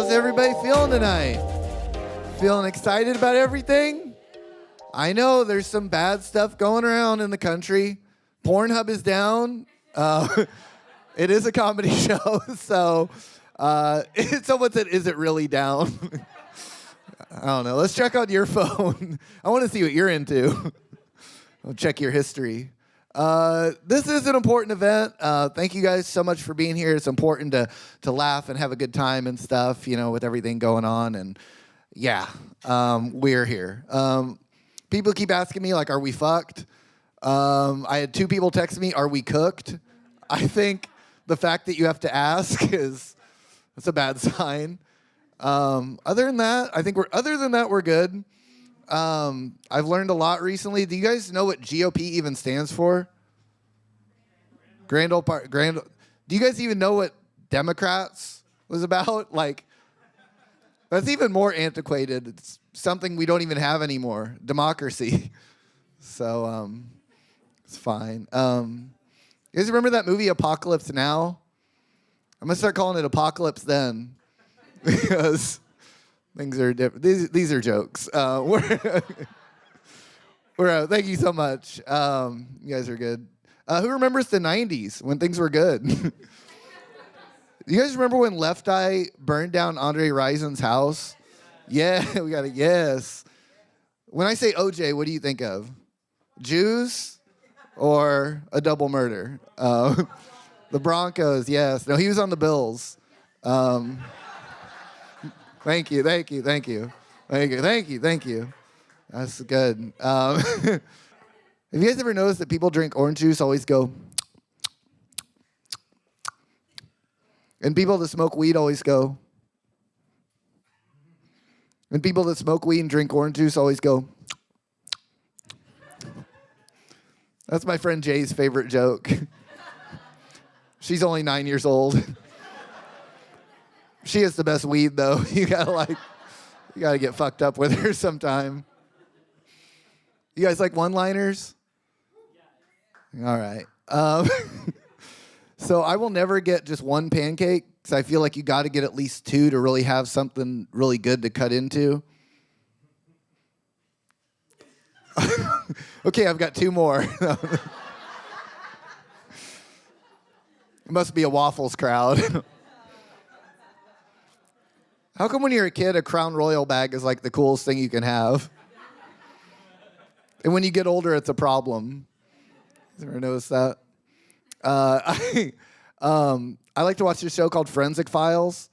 How's everybody feeling tonight? Feeling excited about everything? I know there's some bad stuff going around in the country. Pornhub is down. It is a comedy show, so someone said, is it really down? I don't know. Let's check out your phone. I want to see what you're into. I'll check your history. This is an important event. Thank you guys so much for being here. It's important to laugh and have a good time and stuff, you know, with everything going on. And yeah, we're here. People keep asking me, like, are we fucked? I had 2 people text me, are we cooked? I think the fact that you have to ask that's a bad sign. Other than that, we're good. I've learned a lot recently. Do you guys know what GOP even stands for? Grand Old Party. Do you guys even know what Democrats was about? Like, that's even more antiquated. It's something we don't even have anymore. Democracy. So, it's fine. You guys remember that movie Apocalypse Now? I'm gonna start calling it Apocalypse Then. Because things are different. These are jokes. We're out. Thank you so much. You guys are good. Who remembers the 90s when things were good? You guys remember when Left Eye burned down Andre Rison's house? Yeah, we got it. Yes. When I say OJ, what do you think of? Jews or a double murder? The Broncos, yes. No, he was on the Bills. Thank you. That's good. Have you guys ever noticed that people drink orange juice always go, and people that smoke weed always go, and people that smoke weed and drink orange juice always go? That's my friend Jay's favorite joke. She's only 9 years old. She has the best weed, though. You gotta get fucked up with her sometime. You guys like one-liners? All right. So I will never get just one pancake, because I feel like you got to get at least 2 to really have something really good to cut into. Okay, I've got 2 more. It must be a waffles crowd. How come when you're a kid, a Crown Royal bag is like the coolest thing you can have? And when you get older, it's a problem. You ever notice that? I like to watch this show called Forensic Files.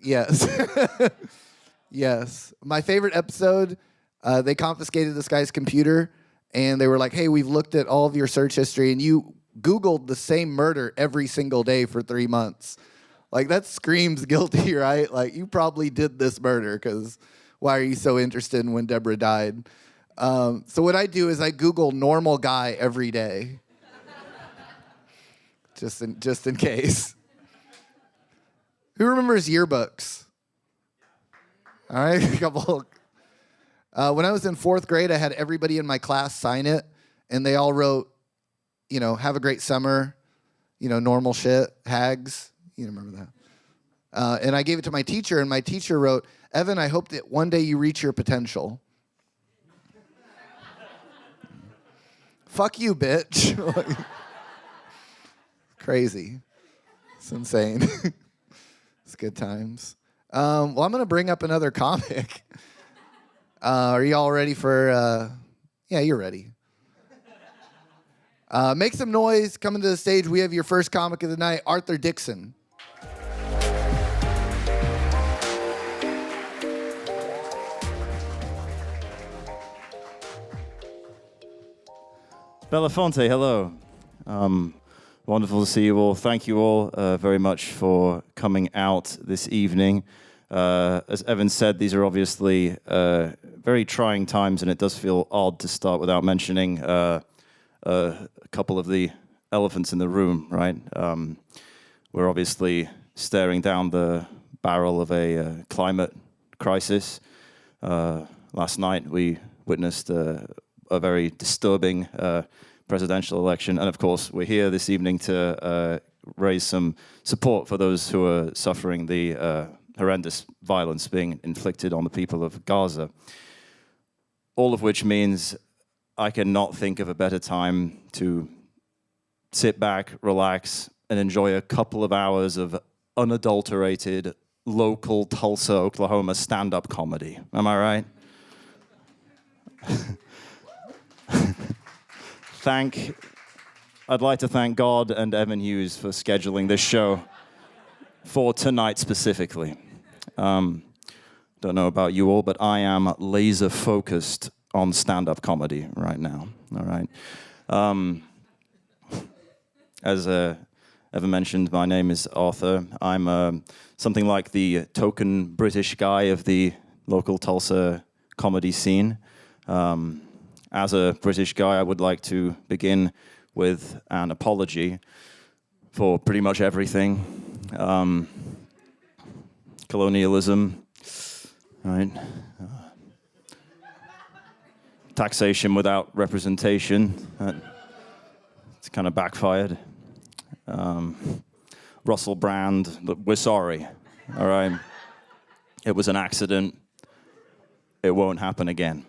Yes. Yes. My favorite episode, they confiscated this guy's computer, and they were like, hey, we've looked at all of your search history, and you Googled the same murder every single day for 3 months. Like, that screams guilty, right? Like, you probably did this murder, because why are you so interested in when Deborah died? So what I do is I Google normal guy every day. just in case. Who remembers yearbooks? All right, a couple. When I was in 4th grade, I had everybody in my class sign it, and they all wrote, you know, have a great summer, you know, normal shit, hags. You remember that. And I gave it to my teacher, and my teacher wrote, Evan, I hope that one day you reach your potential. Fuck you, bitch. Crazy. It's insane. It's good times. Well, I'm going to bring up another comic. Are you all ready for... Yeah, you're ready. Make some noise. Coming to the stage, we have your first comic of the night, Arthur Dixon. Belafonte, hello. Wonderful to see you all. Thank you all very much for coming out this evening. As Evan said, these are obviously very trying times, and it does feel odd to start without mentioning a couple of the elephants in the room, right? We're obviously staring down the barrel of a climate crisis. Last night we witnessed a very disturbing presidential election. And of course, we're here this evening to raise some support for those who are suffering the horrendous violence being inflicted on the people of Gaza. All of which means I cannot think of a better time to sit back, relax, and enjoy a couple of hours of unadulterated, local Tulsa, Oklahoma stand-up comedy. Am I right? I'd like to thank God and Evan Hughes for scheduling this show for tonight specifically. Don't know about you all, but I am laser focused on stand-up comedy right now. All right. As Evan mentioned, my name is Arthur. I'm something like the token British guy of the local Tulsa comedy scene. As a British guy, I would like to begin with an apology for pretty much everything. Colonialism, right? Taxation without representation. It's kind of backfired. Russell Brand, look, we're sorry, all right? It was an accident. It won't happen again.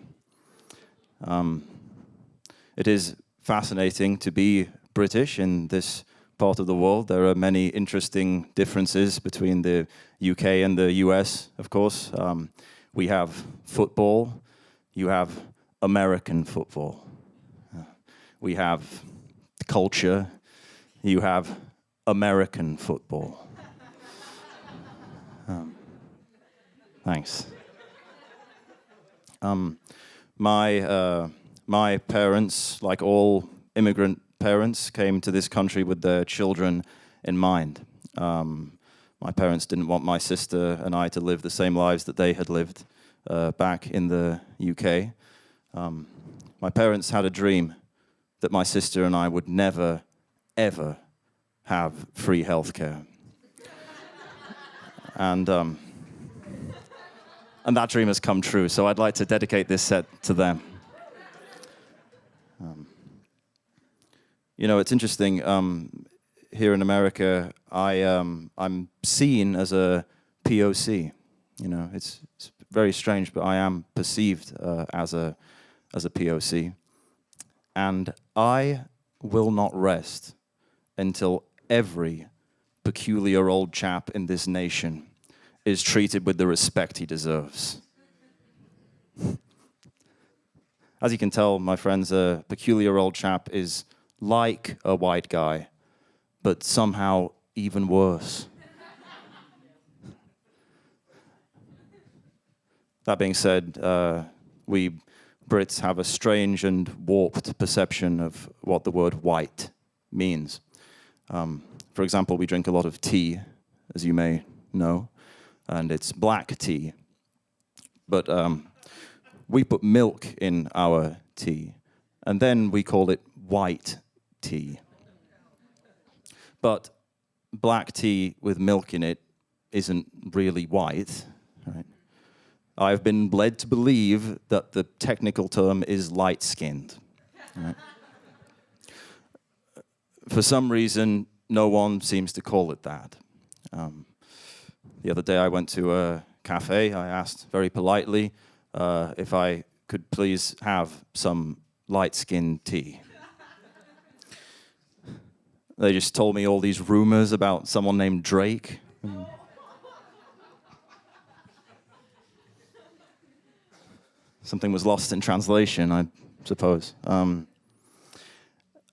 It is fascinating to be British in this part of the world. There are many interesting differences between the UK and the US, of course. We have football. You have American football. We have culture. You have American football. Thanks. My parents, like all immigrant parents, came to this country with their children in mind. My parents didn't want my sister and I to live the same lives that they had lived back in the UK. My parents had a dream that my sister and I would never, ever have free healthcare. And that dream has come true, so I'd like to dedicate this set to them. You know, it's interesting. Here in America, I'm seen as a POC. You know, it's very strange, but I am perceived as a POC, and I will not rest until every peculiar old chap in this nation is treated with the respect he deserves. As you can tell, my friends, a peculiar old chap is like a white guy, but somehow even worse. That being said, we Brits have a strange and warped perception of what the word white means. For example, we drink a lot of tea, as you may know, and it's black tea. But we put milk in our tea, and then we call it white tea. But black tea with milk in it isn't really white, right? I've been led to believe that the technical term is light-skinned. Right? For some reason, no one seems to call it that. The other day I went to a cafe. I asked very politely if I could please have some light-skinned tea. They just told me all these rumors about someone named Drake. Something was lost in translation, I suppose.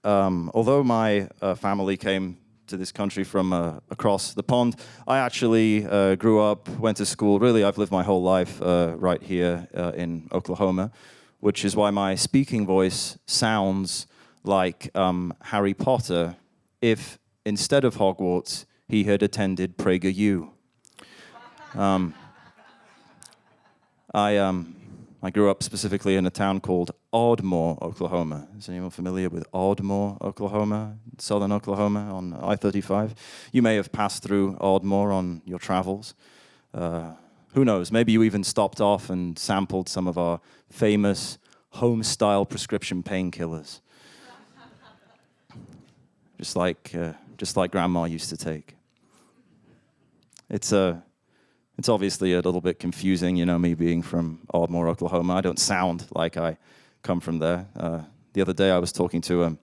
Although my family came to this country from across the pond, I actually grew up, went to school. Really, I've lived my whole life right here in Oklahoma, which is why my speaking voice sounds like Harry Potter if, instead of Hogwarts, he had attended PragerU. I grew up specifically in a town called Ardmore, Oklahoma. Is anyone familiar with Ardmore, Oklahoma, southern Oklahoma on I-35? You may have passed through Ardmore on your travels. Who knows, maybe you even stopped off and sampled some of our famous home-style prescription painkillers. Just like Grandma used to take. It's It's obviously a little bit confusing, me being from Ardmore, Oklahoma. I don't sound like I come from there. The other day I was talking to an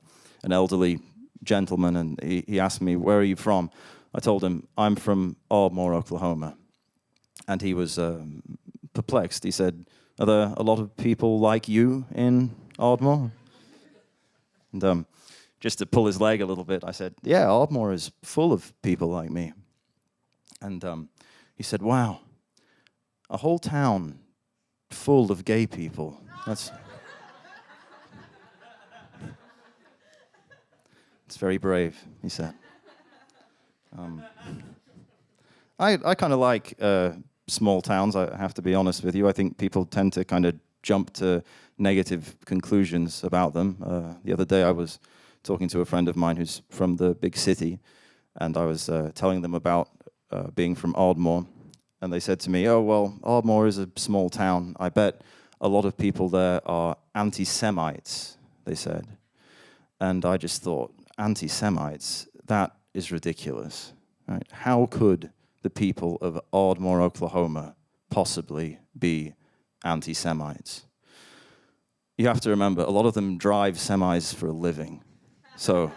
elderly gentleman, and he asked me, "Where are you from?" I told him, "I'm from Ardmore, Oklahoma." And he was perplexed. He said, "Are there a lot of people like you in Ardmore?" And just to pull his leg a little bit, I said, "Yeah, Ardmore is full of people like me." And he said, "Wow, a whole town full of gay people. It's very brave," he said. I kind of like small towns, I have to be honest with you. I think people tend to kind of jump to negative conclusions about them. The other day I was talking to a friend of mine who's from the big city, and I was telling them about being from Ardmore, and they said to me, "Oh, well, Ardmore is a small town. I bet a lot of people there are anti-Semites," they said. And I just thought, anti-Semites, that is ridiculous. Right? How could the people of Ardmore, Oklahoma possibly be anti-Semites? You have to remember, a lot of them drive semis for a living. So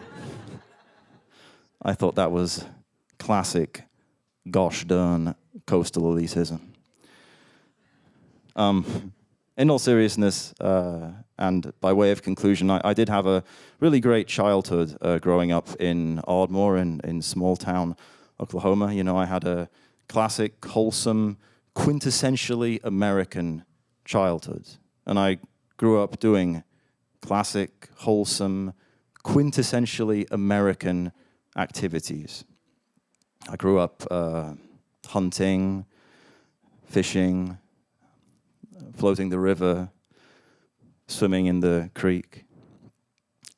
I thought that was classic gosh darn coastal elitism. In all seriousness, and by way of conclusion, I did have a really great childhood growing up in Ardmore, in small town Oklahoma. I had a classic, wholesome, quintessentially American childhood. And I grew up doing classic, wholesome, quintessentially American activities. I grew up hunting, fishing, floating the river, swimming in the creek,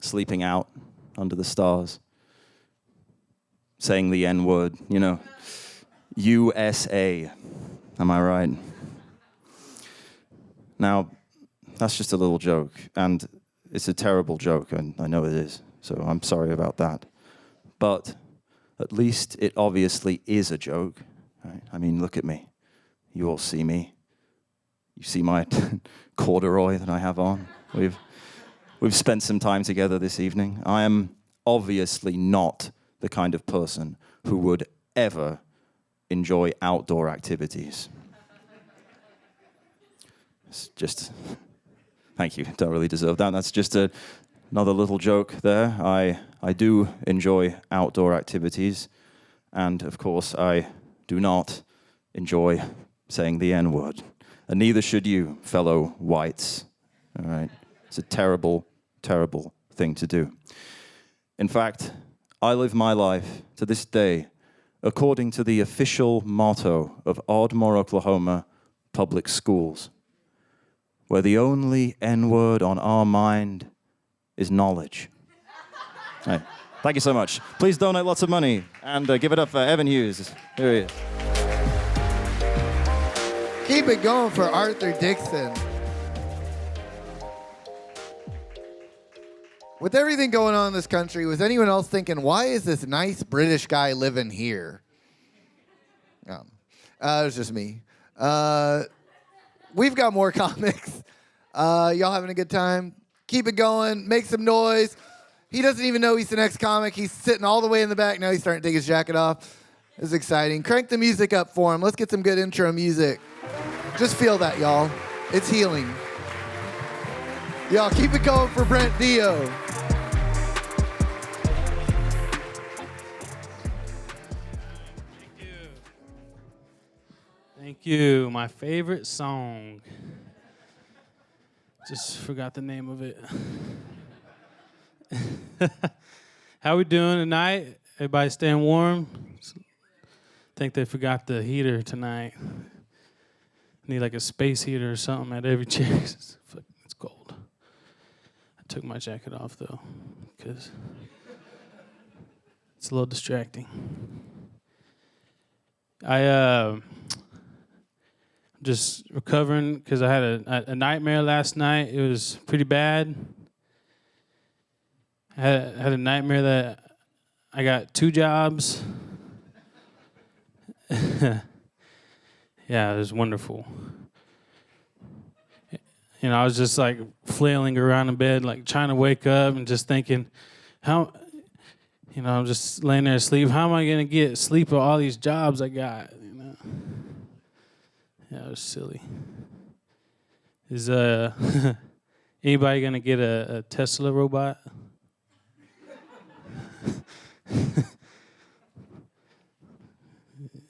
sleeping out under the stars, saying the N-word, USA. Am I right? Now, that's just a little joke, and it's a terrible joke, and I know it is, so I'm sorry about that. But at least it obviously is a joke, right? I mean, look at me. You all see me. You see my corduroy that I have on. We've spent some time together this evening. I am obviously not the kind of person who would ever enjoy outdoor activities. It's just, thank you, don't really deserve that. That's just another little joke there. I do enjoy outdoor activities, and of course I do not enjoy saying the N-word. And neither should you, fellow whites. All right? It's a terrible, terrible thing to do. In fact, I live my life to this day according to the official motto of Ardmore, Oklahoma public schools, where the only N-word on our mind is knowledge. Right. Thank you so much. Please donate lots of money and give it up for Evan Hughes. Here he is. Keep it going for Arthur Dixon. With everything going on in this country, was anyone else thinking, why is this nice British guy living here? No. It was just me. We've got more comics. Y'all having a good time? Keep it going. Make some noise. He doesn't even know he's the next comic. He's sitting all the way in the back. Now he's starting to take his jacket off. It's exciting. Crank the music up for him. Let's get some good intro music. Just feel that, y'all. It's healing. Y'all, keep it going for Brent Deo. Thank you. My favorite song. Just forgot the name of it. How we doing tonight? Everybody staying warm? Think they forgot the heater tonight. Need like a space heater or something at every chair. It's cold. I took my jacket off though, because it's a little distracting. I'm just recovering because I had a nightmare last night. It was pretty bad. I had a nightmare that I got 2 jobs. Yeah, it was wonderful. You know, I was just like flailing around in bed, like trying to wake up and just thinking, how, you know, I'm just laying there asleep. How am I going to get sleep with all these jobs I got? You know? Yeah, it was silly. Is anybody going to get a Tesla robot?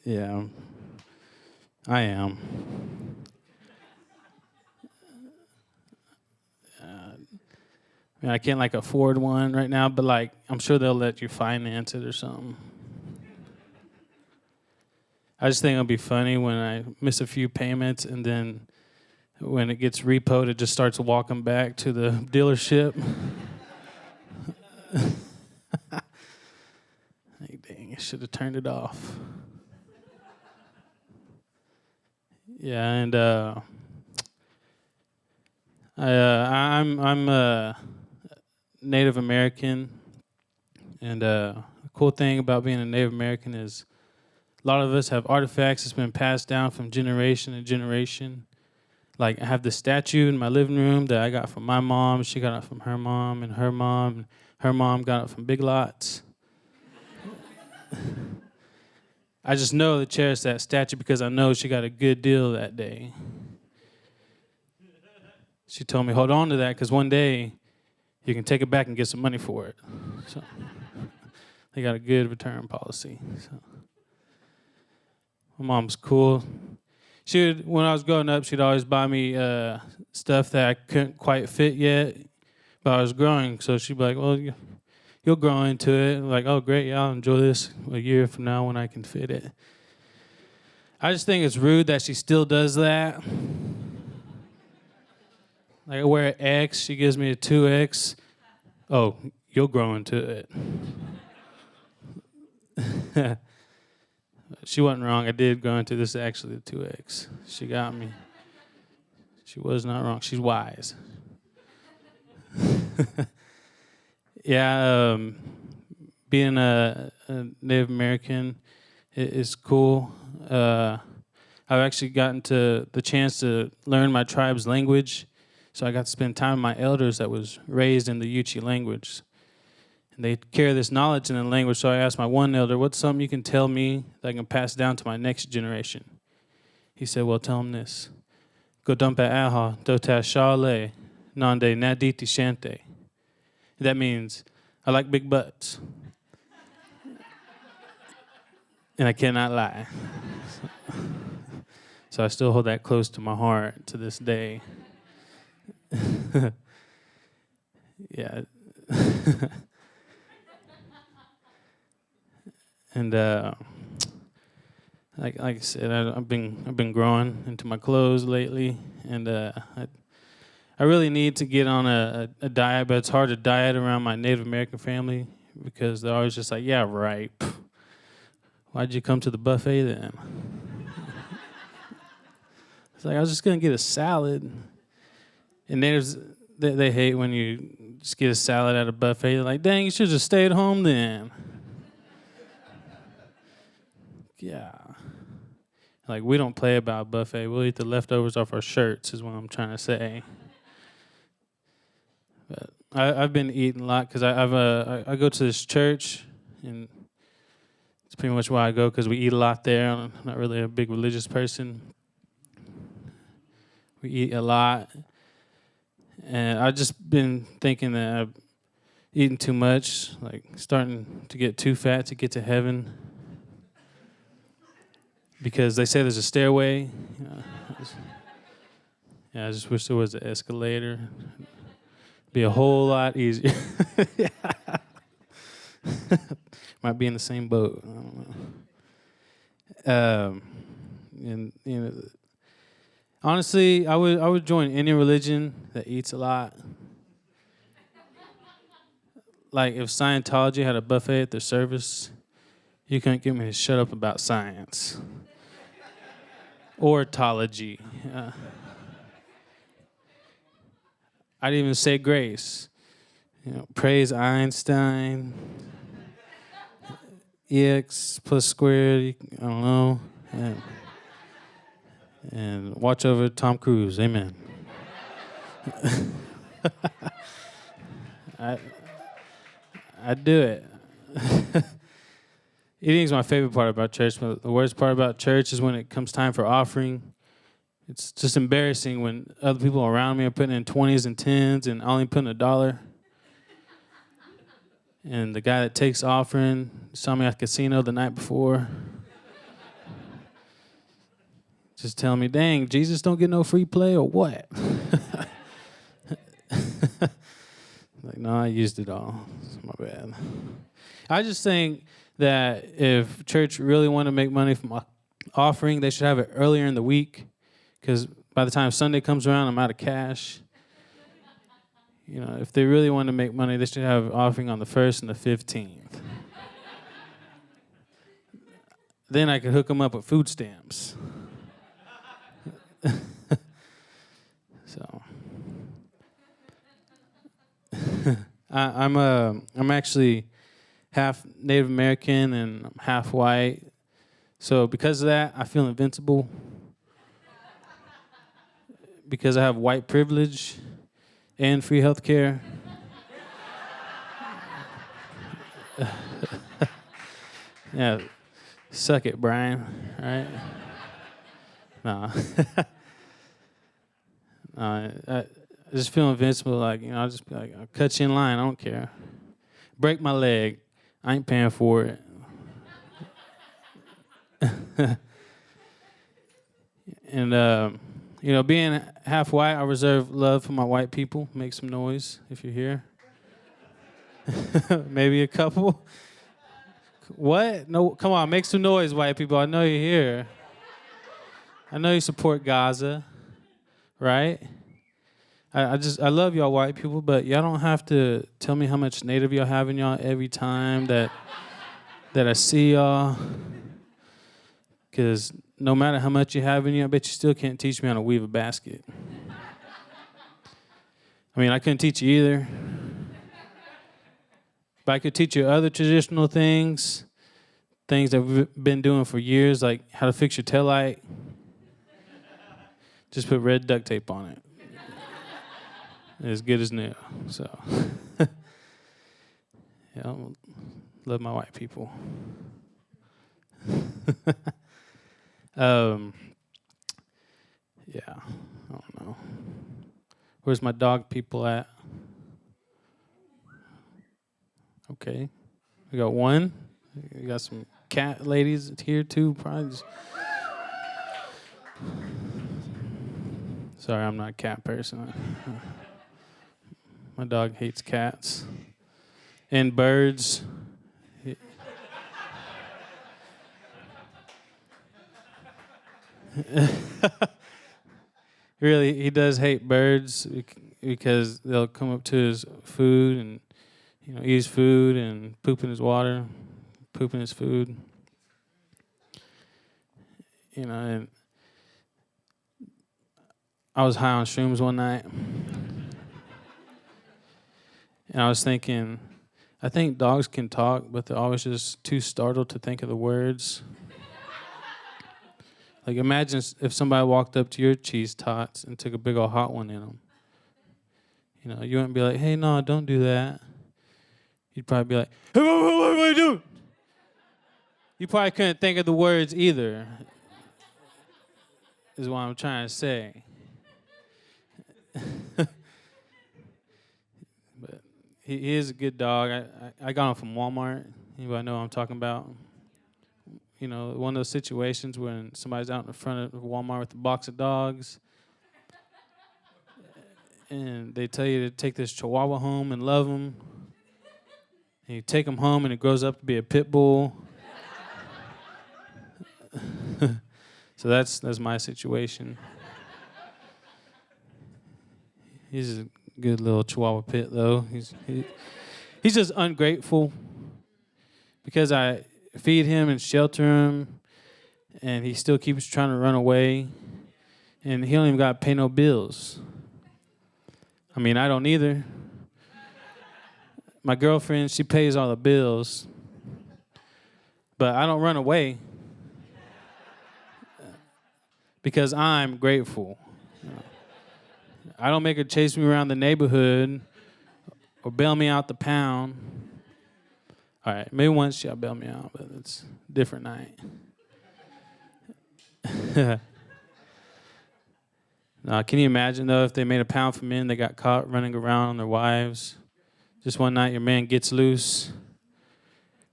Yeah, I am. I mean, I can't like afford one right now, but like I'm sure they'll let you finance it or something. I just think it'll be funny when I miss a few payments and then when it gets repoed, it just starts walking back to the dealership. Like, dang, I should have turned it off. Yeah, and I'm Native American, and the cool thing about being a Native American is a lot of us have artifacts that's been passed down from generation to generation. Like I have the statue in my living room that I got from my mom. She got it from her mom, and her mom got it from Big Lots. I just know to cherish that statue because I know she got a good deal that day. She told me, hold on to that because one day you can take it back and get some money for it. So they got a good return policy. So my mom's cool. When I was growing up, she'd always buy me stuff that I couldn't quite fit yet, but I was growing. So she'd be like, well, you'll grow into it. I'm like, oh, great, yeah, I'll enjoy this a year from now when I can fit it. I just think it's rude that she still does that. Like I wear an X, she gives me a 2X. Oh, you'll grow into it. She wasn't wrong. I did grow into this. Actually, the 2X. She got me. She was not wrong. She's wise. Yeah, being a Native American is cool. I've actually gotten the chance to learn my tribe's language. So I got to spend time with my elders that was raised in the Yuchi language. And they carry this knowledge in the language. So I asked my one elder, what's something you can tell me that I can pass down to my next generation? He said, well, tell them this. Go dump at aha, dota shale, nande naditi shante. That means, I like big butts. And I cannot lie. So I still hold that close to my heart to this day. Yeah. And like I said, I've been growing into my clothes lately, and I really need to get on a diet, but it's hard to diet around my Native American family because they're always just like, yeah, right. Why'd you come to the buffet then? It's like I was just gonna get a salad. And they hate when you just get a salad at a buffet. They're like, dang, you should just stay at home then. Yeah. Like, we don't play about buffet. We'll eat the leftovers off our shirts is what I'm trying to say. But I've been eating a lot because I go to this church, and it's pretty much why I go because we eat a lot there. I'm not really a big religious person. We eat a lot. And I've just been thinking that I've eaten too much, like starting to get too fat to get to heaven. Because they say there's a stairway. I just wish there was an escalator. It'd be a whole lot easier. Might be in the same boat. I don't know. And you know, honestly, I would join any religion that eats a lot. Like if Scientology had a buffet at their service, you couldn't get me to shut up about science. Or ethology. I'd even say grace. You know, praise Einstein. EX plus squared, I don't know. And watch over Tom Cruise. Amen. I do it. Eating is my favorite part about church, but the worst part about church is when it comes time for offering. It's just embarrassing when other people around me are putting in 20s and 10s and I only putting $1. And the guy that takes offering saw me at the casino the night before. Just telling me, dang, Jesus don't get no free play or what? Like, no, I used it all. It's my bad. I just think that if church really want to make money from offering, they should have it earlier in the week, because by the time Sunday comes around, I'm out of cash. You know, if they really want to make money, they should have offering on the 1st and the 15th. Then I could hook them up with food stamps. So, I'm actually half Native American and I'm half white. So because of that, I feel invincible. Because I have white privilege and free health care. Yeah, suck it, Brian. Right? No. I just feel invincible. Like, you know, I'll just be like, I'll cut you in line. I don't care. Break my leg. I ain't paying for it. And, you know, being half white, I reserve love for my white people. Make some noise if you're here. Maybe a couple. What? No, come on, make some noise, white people. I know you're here. I know you support Gaza, right? I love y'all white people, but y'all don't have to tell me how much native y'all have in y'all every time that I see y'all. Because no matter how much you have in you, I bet you still can't teach me how to weave a basket. I mean, I couldn't teach you either. But I could teach you other traditional things that we've been doing for years, like how to fix your taillight. Just put red duct tape on it. As good as new. So, yeah, I love my white people. Yeah, I don't know. Where's my dog people at? Okay, we got one. We got some cat ladies here too, probably. Sorry, I'm not a cat person. My dog hates cats and birds. Really, he does hate birds because they'll come up to his food and, you know, eat his food and poop in his water, poop in his food. You know, and I was high on shrooms one night. And I was thinking, I think dogs can talk, but they're always just too startled to think of the words. Like, imagine if somebody walked up to your cheese tots and took a big old hot one in them. You know, you wouldn't be like, hey, no, don't do that. You'd probably be like, hey, what are you doing? You probably couldn't think of the words either, is what I'm trying to say. But he is a good dog. I got him from Walmart. Anybody know what I'm talking about? You know, one of those situations when somebody's out in front of Walmart with a box of dogs and they tell you to take this Chihuahua home and love him. And you take him home and it grows up to be a pit bull. So that's my situation. He's a good little Chihuahua pit, though. He's just ungrateful because I feed him and shelter him, and he still keeps trying to run away, and he don't even got to pay no bills. I mean, I don't either. My girlfriend, she pays all the bills, but I don't run away. because I'm grateful. I don't make her chase me around the neighborhood or bail me out the pound. All right, maybe once she'll bail me out, but it's a different night. Can you imagine, though, if they made a pound for men, they got caught running around on their wives? Just one night, your man gets loose,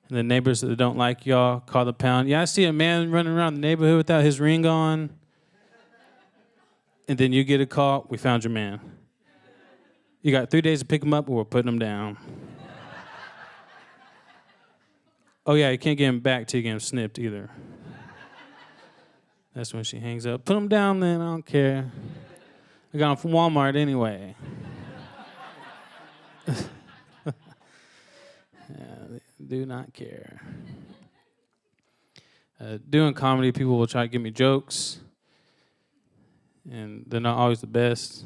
and the neighbors that don't like y'all call the pound. Yeah, I see a man running around the neighborhood without his ring on. And then you get a call, we found your man. You got 3 days to pick him up or we're putting him down. Oh, yeah, you can't get him back till you get him snipped either. That's when she hangs up. Put him down then, I don't care. I got him from Walmart anyway. Yeah, they do not care. Doing comedy, people will try to give me jokes, and they're not always the best.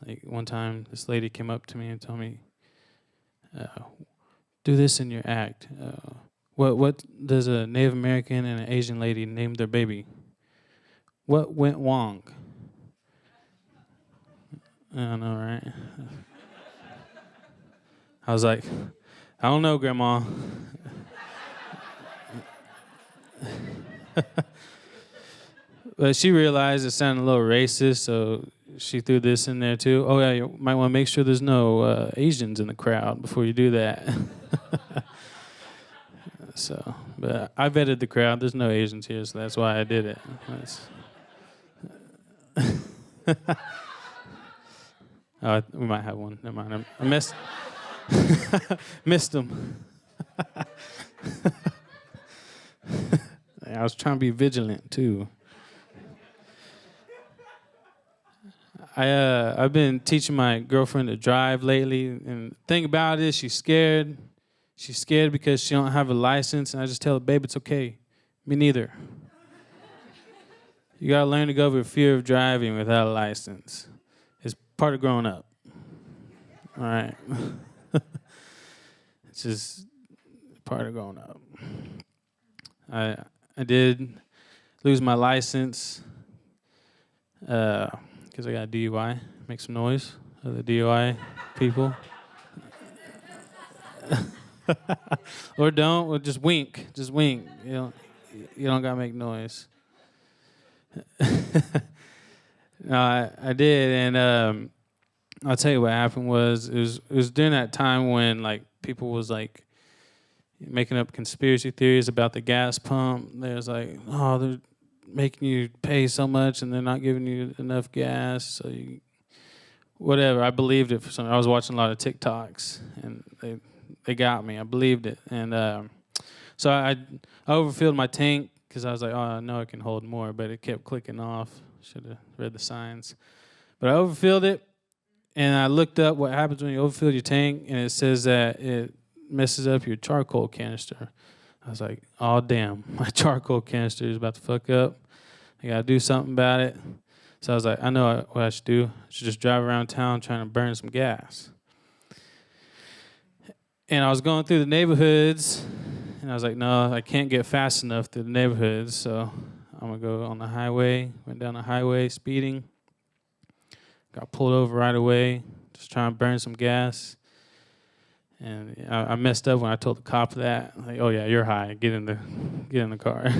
Like one time, this lady came up to me and told me, do this in your act. What does a Native American and an Asian lady name their baby? What went wrong? I don't know, right? I was like, I don't know, Grandma. But she realized it sounded a little racist, so she threw this in there too. Oh yeah, you might want to make sure there's no Asians in the crowd before you do that. So, but I vetted the crowd. There's no Asians here, so that's why I did it. We might have one. Never mind. I missed. Missed them. I was trying to be vigilant too. I've been teaching my girlfriend to drive lately, and the thing about it is she's scared. She's scared because she don't have a license, and I just tell her, babe, it's okay. Me neither. You gotta learn to go over fear of driving without a license. It's part of growing up. All right. It's just part of growing up. I did lose my license because I got a DUI. Make some noise, other DUI people. Or don't, or just wink. Just wink. You don't gotta make noise. No, I did, and I'll tell you what happened was it was during that time when like people was like making up conspiracy theories about the gas pump. There's like, oh, they're making you pay so much and they're not giving you enough gas, so you whatever. I believed it for some. I was watching a lot of TikToks, and they got me. I believed it, and so I overfilled my tank because I was like, oh, I know I can hold more, but it kept clicking off. Should have read the signs, but I overfilled it, and I looked up what happens when you overfill your tank, and it says that it messes up your charcoal canister. I was like, oh, damn, my charcoal canister is about to fuck up. I got to do something about it. So I was like, I know what I should do. I should just drive around town trying to burn some gas. And I was going through the neighborhoods, and I was like, no, I can't get fast enough through the neighborhoods, so I'm going to go on the highway. Went down the highway speeding. Got pulled over right away, just trying to burn some gas. And I messed up when I told the cop that. Like, oh yeah, you're high. Get in the car.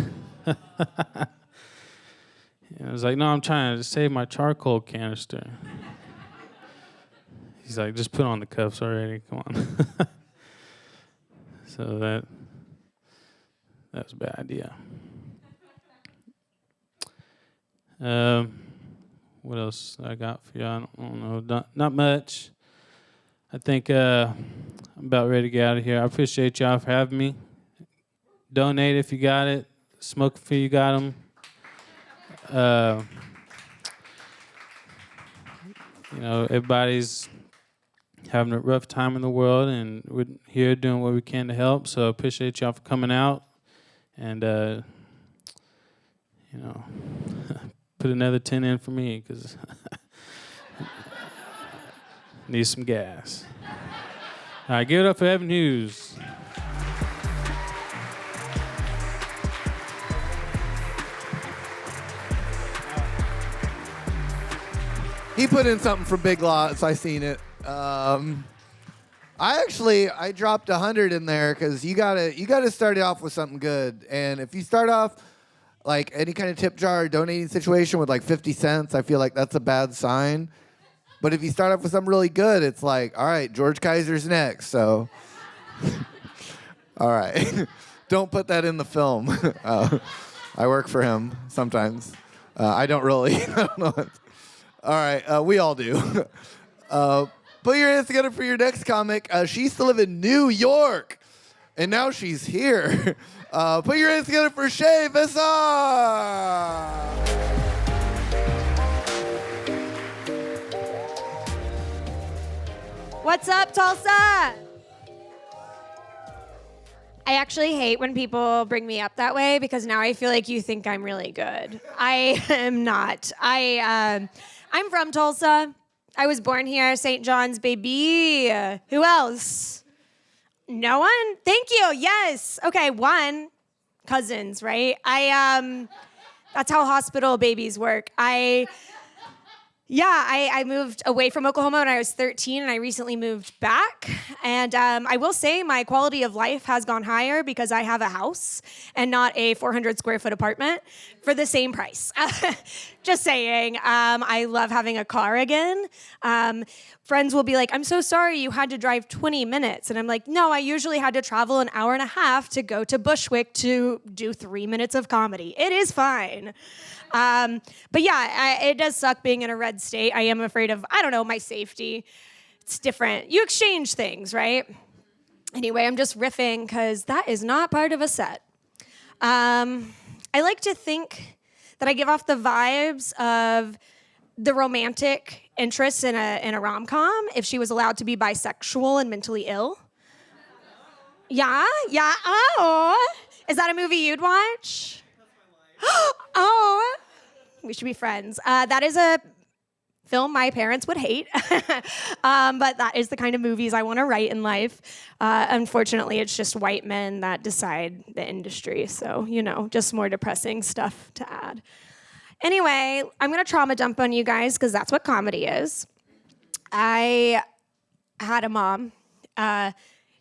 And I was like, no, I'm trying to save my charcoal canister. He's like, just put on the cuffs already. Come on. So that was a bad idea. What else I got for you? I don't know. Not much. I think I'm about ready to get out of here. I appreciate y'all for having me. Donate if you got it. Smoke if you got them. Everybody's having a rough time in the world, and we're here doing what we can to help. So I appreciate y'all for coming out, and put another 10 in for me because need some gas. All right, give it up for Evan Hughes. He put in something for Big Lots. I seen it. I dropped 100 in there because you gotta start it off with something good. And if you start off like any kind of tip jar or donating situation with like 50 cents, I feel like that's a bad sign. But if you start off with something really good, it's like, all right, George Kaiser's next. So, all right, don't put that in the film. I work for him sometimes. I don't really. I don't know. All right, we all do. Put your hands together for your next comic. She used to live in New York, and now she's here. Put your hands together for Shea Vassar. What's up, Tulsa? I actually hate when people bring me up that way because now I feel like you think I'm really good. I am not. I'm from Tulsa. I was born here, St. John's, baby. Who else? No one? Thank you. Yes. Okay, one. Cousins, right? That's how hospital babies work. I moved away from Oklahoma when I was 13, and I recently moved back. And I will say my quality of life has gone higher because I have a house and not a 400 square foot apartment for the same price. Just saying. I love having a car again. Friends will be like, I'm so sorry you had to drive 20 minutes. And I'm like, no, I usually had to travel an hour and a half to go to Bushwick to do 3 minutes of comedy. It is fine. But yeah, it does suck being in a red state. I am afraid of, my safety. It's different. You exchange things, right? Anyway, I'm just riffing because that is not part of a set. I like to think that I give off the vibes of the romantic interest in a rom-com if she was allowed to be bisexual and mentally ill. Yeah, oh. Is that a movie you'd watch? Oh, we should be friends. That is a film my parents would hate, but that is the kind of movies I want to write in life. Unfortunately, it's just white men that decide the industry, so, just more depressing stuff to add. Anyway, I'm going to trauma dump on you guys because that's what comedy is. I had a mom.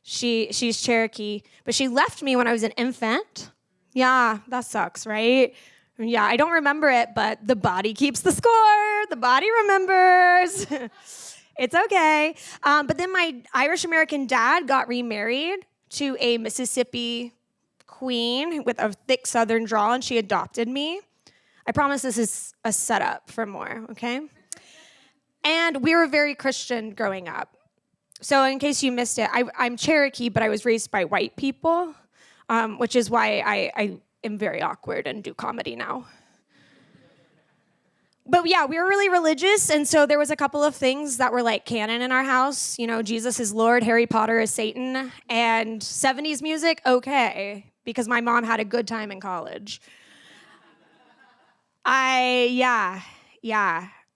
She's Cherokee, but she left me when I was an infant. Yeah, that sucks, right? Yeah, I don't remember it, but the body keeps the score. The body remembers. It's okay. But then my Irish-American dad got remarried to a Mississippi queen with a thick Southern drawl, and she adopted me. I promise this is a setup for more, okay? And we were very Christian growing up. So in case you missed it, I'm Cherokee, but I was raised by white people, which is why I am very awkward and do comedy now. But yeah, we were really religious, and so there was a couple of things that were like canon in our house. Jesus is Lord, Harry Potter is Satan, and 70s music, okay, because my mom had a good time in college.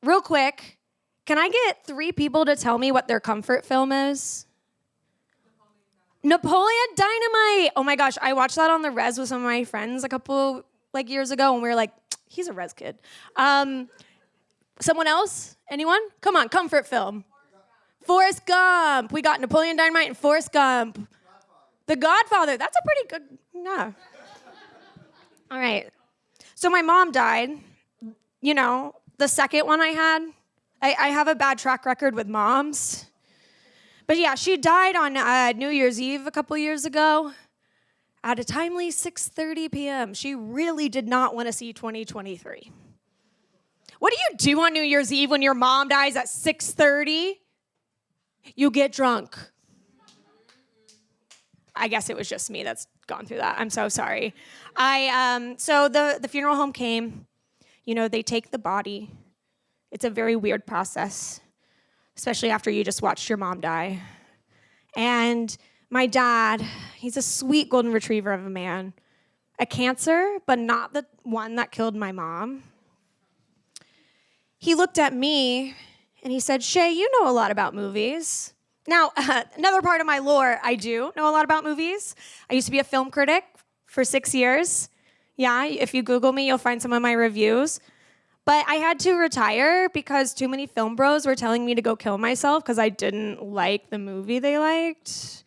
Real quick, can I get 3 people to tell me what their comfort film is? Napoleon Dynamite. Oh my gosh, I watched that on the res with some of my friends a couple years ago, and we were like, he's a res kid. Someone else? Anyone? Come on, comfort film. Forrest Gump. We got Napoleon Dynamite and Forrest Gump. The Godfather. That's a pretty good, yeah. All right. So my mom died. The second one I had. I have a bad track record with moms. But yeah, she died on New Year's Eve a couple years ago at a timely 6:30 p.m. She really did not want to see 2023. What do you do on New Year's Eve when your mom dies at 6:30? You get drunk. I guess it was just me that's gone through that. I'm so sorry. So the funeral home came. They take the body. It's a very weird process, especially after you just watched your mom die. And my dad, he's a sweet golden retriever of a man. A cancer, but not the one that killed my mom. He looked at me and he said, Shea, you know a lot about movies. Now, another part of my lore, I do know a lot about movies. I used to be a film critic for 6 years. Yeah, if you Google me, you'll find some of my reviews. But I had to retire because too many film bros were telling me to go kill myself because I didn't like the movie they liked.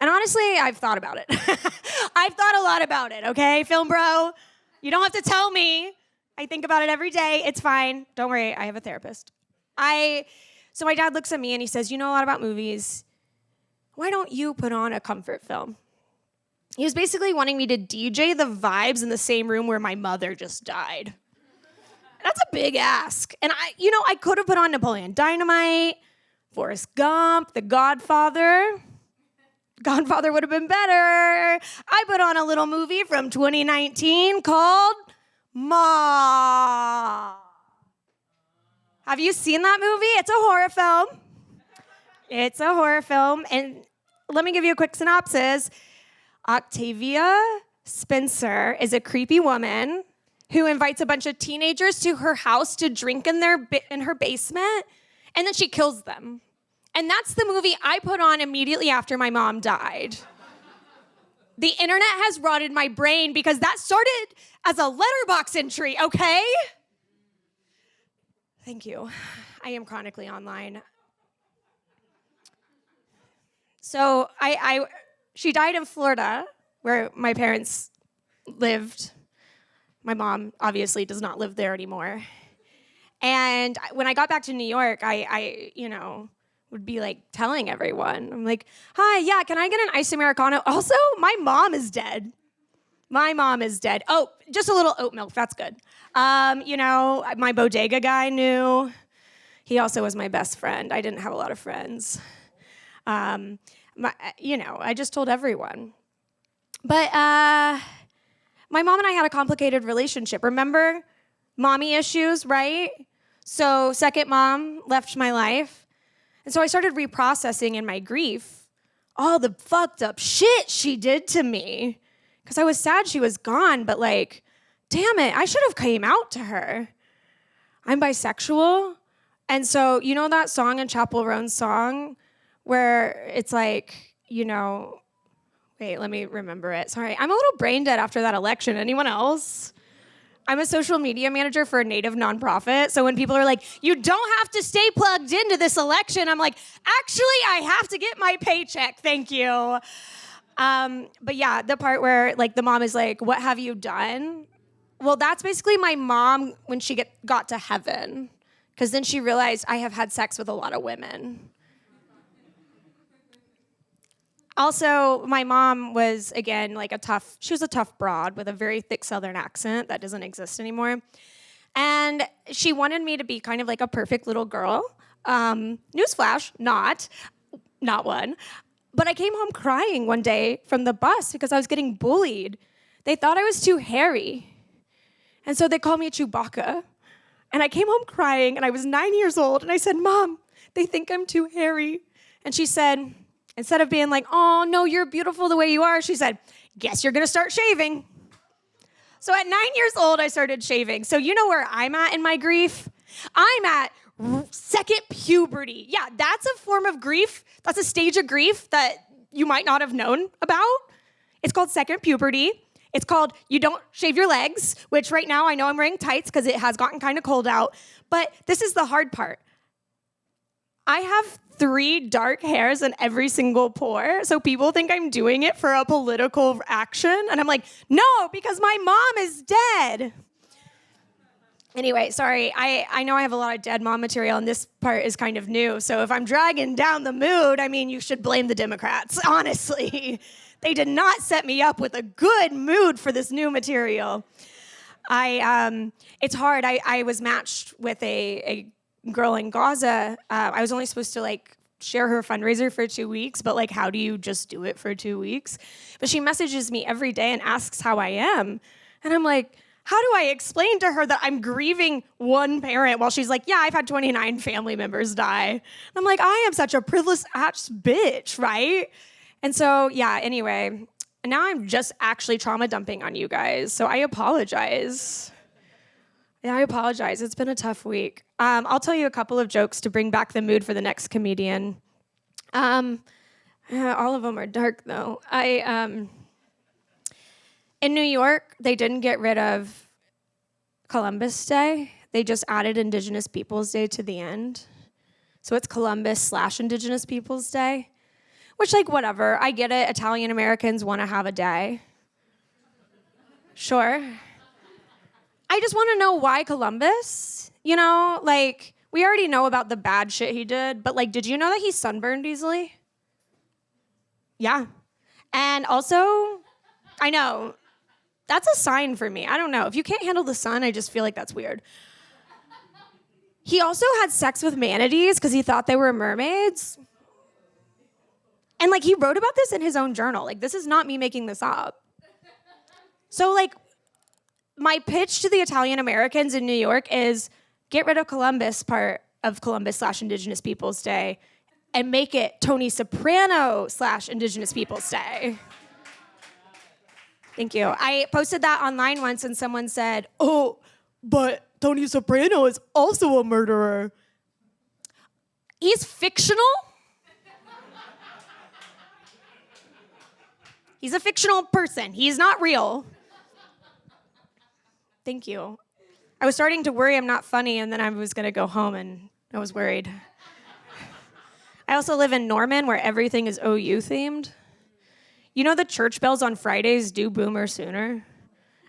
And honestly, I've thought about it. I've thought a lot about it, okay, film bro? You don't have to tell me. I think about it every day. It's fine. Don't worry, I have a therapist. So my dad looks at me and he says, you know a lot about movies. Why don't you put on a comfort film? He was basically wanting me to DJ the vibes in the same room where my mother just died. That's a big ask. And I could have put on Napoleon Dynamite, Forrest Gump, The Godfather. Godfather would have been better. I put on a little movie from 2019 called Ma. Have you seen that movie? It's a horror film. It's a horror film. And let me give you a quick synopsis. Octavia Spencer is a creepy woman who invites a bunch of teenagers to her house to drink in her basement, and then she kills them. And that's the movie I put on immediately after my mom died. The internet has rotted my brain because that started as a letterbox entry, okay? Thank you. I am chronically online. So she died in Florida, where my parents lived. My mom obviously does not live there anymore. And when I got back to New York, I would be like telling everyone. I'm like, hi, yeah, can I get an iced Americano? Also, my mom is dead. My mom is dead. Oh, just a little oat milk, that's good. My bodega guy knew. He also was my best friend. I didn't have a lot of friends. I just told everyone. But my mom and I had a complicated relationship. Remember? Mommy issues, right? So second mom left my life. And so I started reprocessing in my grief all the fucked up shit she did to me. Because I was sad she was gone, but like, damn it, I should have came out to her. I'm bisexual. And so, you know that song in Chapel Roan's song where it's like, wait, let me remember it. Sorry, I'm a little brain dead after that election. Anyone else? I'm a social media manager for a Native nonprofit. So when people are like, you don't have to stay plugged into this election, I'm like, actually, I have to get my paycheck. Thank you. But yeah, the part where like the mom is like, what have you done? Well, that's basically my mom when she got to heaven. Because then she realized I have had sex with a lot of women. Also, my mom was, again, she was a tough broad with a very thick Southern accent that doesn't exist anymore. And she wanted me to be kind of like a perfect little girl. Newsflash, not one. But I came home crying one day from the bus because I was getting bullied. They thought I was too hairy. And so they called me Chewbacca. And I came home crying, and I was 9 years old, and I said, Mom, they think I'm too hairy. And she said, instead of being like, oh, no, you're beautiful the way you are, she said, guess you're going to start shaving. So at 9 years old, I started shaving. So you know where I'm at in my grief? I'm at second puberty. Yeah, that's a form of grief. That's a stage of grief that you might not have known about. It's called second puberty. It's called you don't shave your legs, which right now I know I'm wearing tights because it has gotten kind of cold out. But this is the hard part. I have 3 dark hairs in every single pore, so people think I'm doing it for a political action. And I'm like, no, because my mom is dead. Anyway, sorry, I know I have a lot of dead mom material, and this part is kind of new. So if I'm dragging down the mood, I mean, you should blame the Democrats, honestly. They did not set me up with a good mood for this new material. It's hard. I was matched with a girl in Gaza. I was only supposed to share her fundraiser for 2 weeks, but how do you just do it for 2 weeks? But she messages me every day and asks how I am. And I'm like, how do I explain to her that I'm grieving one parent while she's like, yeah, I've had 29 family members die. And I'm like, I am such a privileged ass bitch, right? And so, yeah, anyway, now I'm just actually trauma dumping on you guys. So I apologize. Yeah, I apologize. It's been a tough week. I'll tell you a couple of jokes to bring back the mood for the next comedian. All of them are dark, though. In New York, they didn't get rid of Columbus Day. they just added Indigenous Peoples Day to the end. So it's Columbus/Indigenous Peoples Day, which, like, whatever. I get it. Italian Americans want to have a day. Sure. I just want to know why Columbus. You know, like, we already know about the bad shit he did, but, like, did you know that he sunburned easily? Yeah. And also, I know, that's a sign for me. I don't know. If you can't handle the sun, I just feel like that's weird. He also had sex with manatees because he thought they were mermaids. And, like, he wrote about this in his own journal. Like, this is not me making this up. So, like, my pitch to the Italian Americans in New York is get rid of Columbus part of Columbus/Indigenous Peoples Day and make it Tony Soprano/Indigenous Peoples Day. Thank you. I posted that online once and someone said, oh, but Tony Soprano is also a murderer. He's fictional. He's a fictional person. He's not real. Thank you. I was starting to worry I'm not funny, and then I was going to go home, and I was worried. I also live in Norman, where everything is OU themed. You know the church bells on Fridays do Boomer Sooner?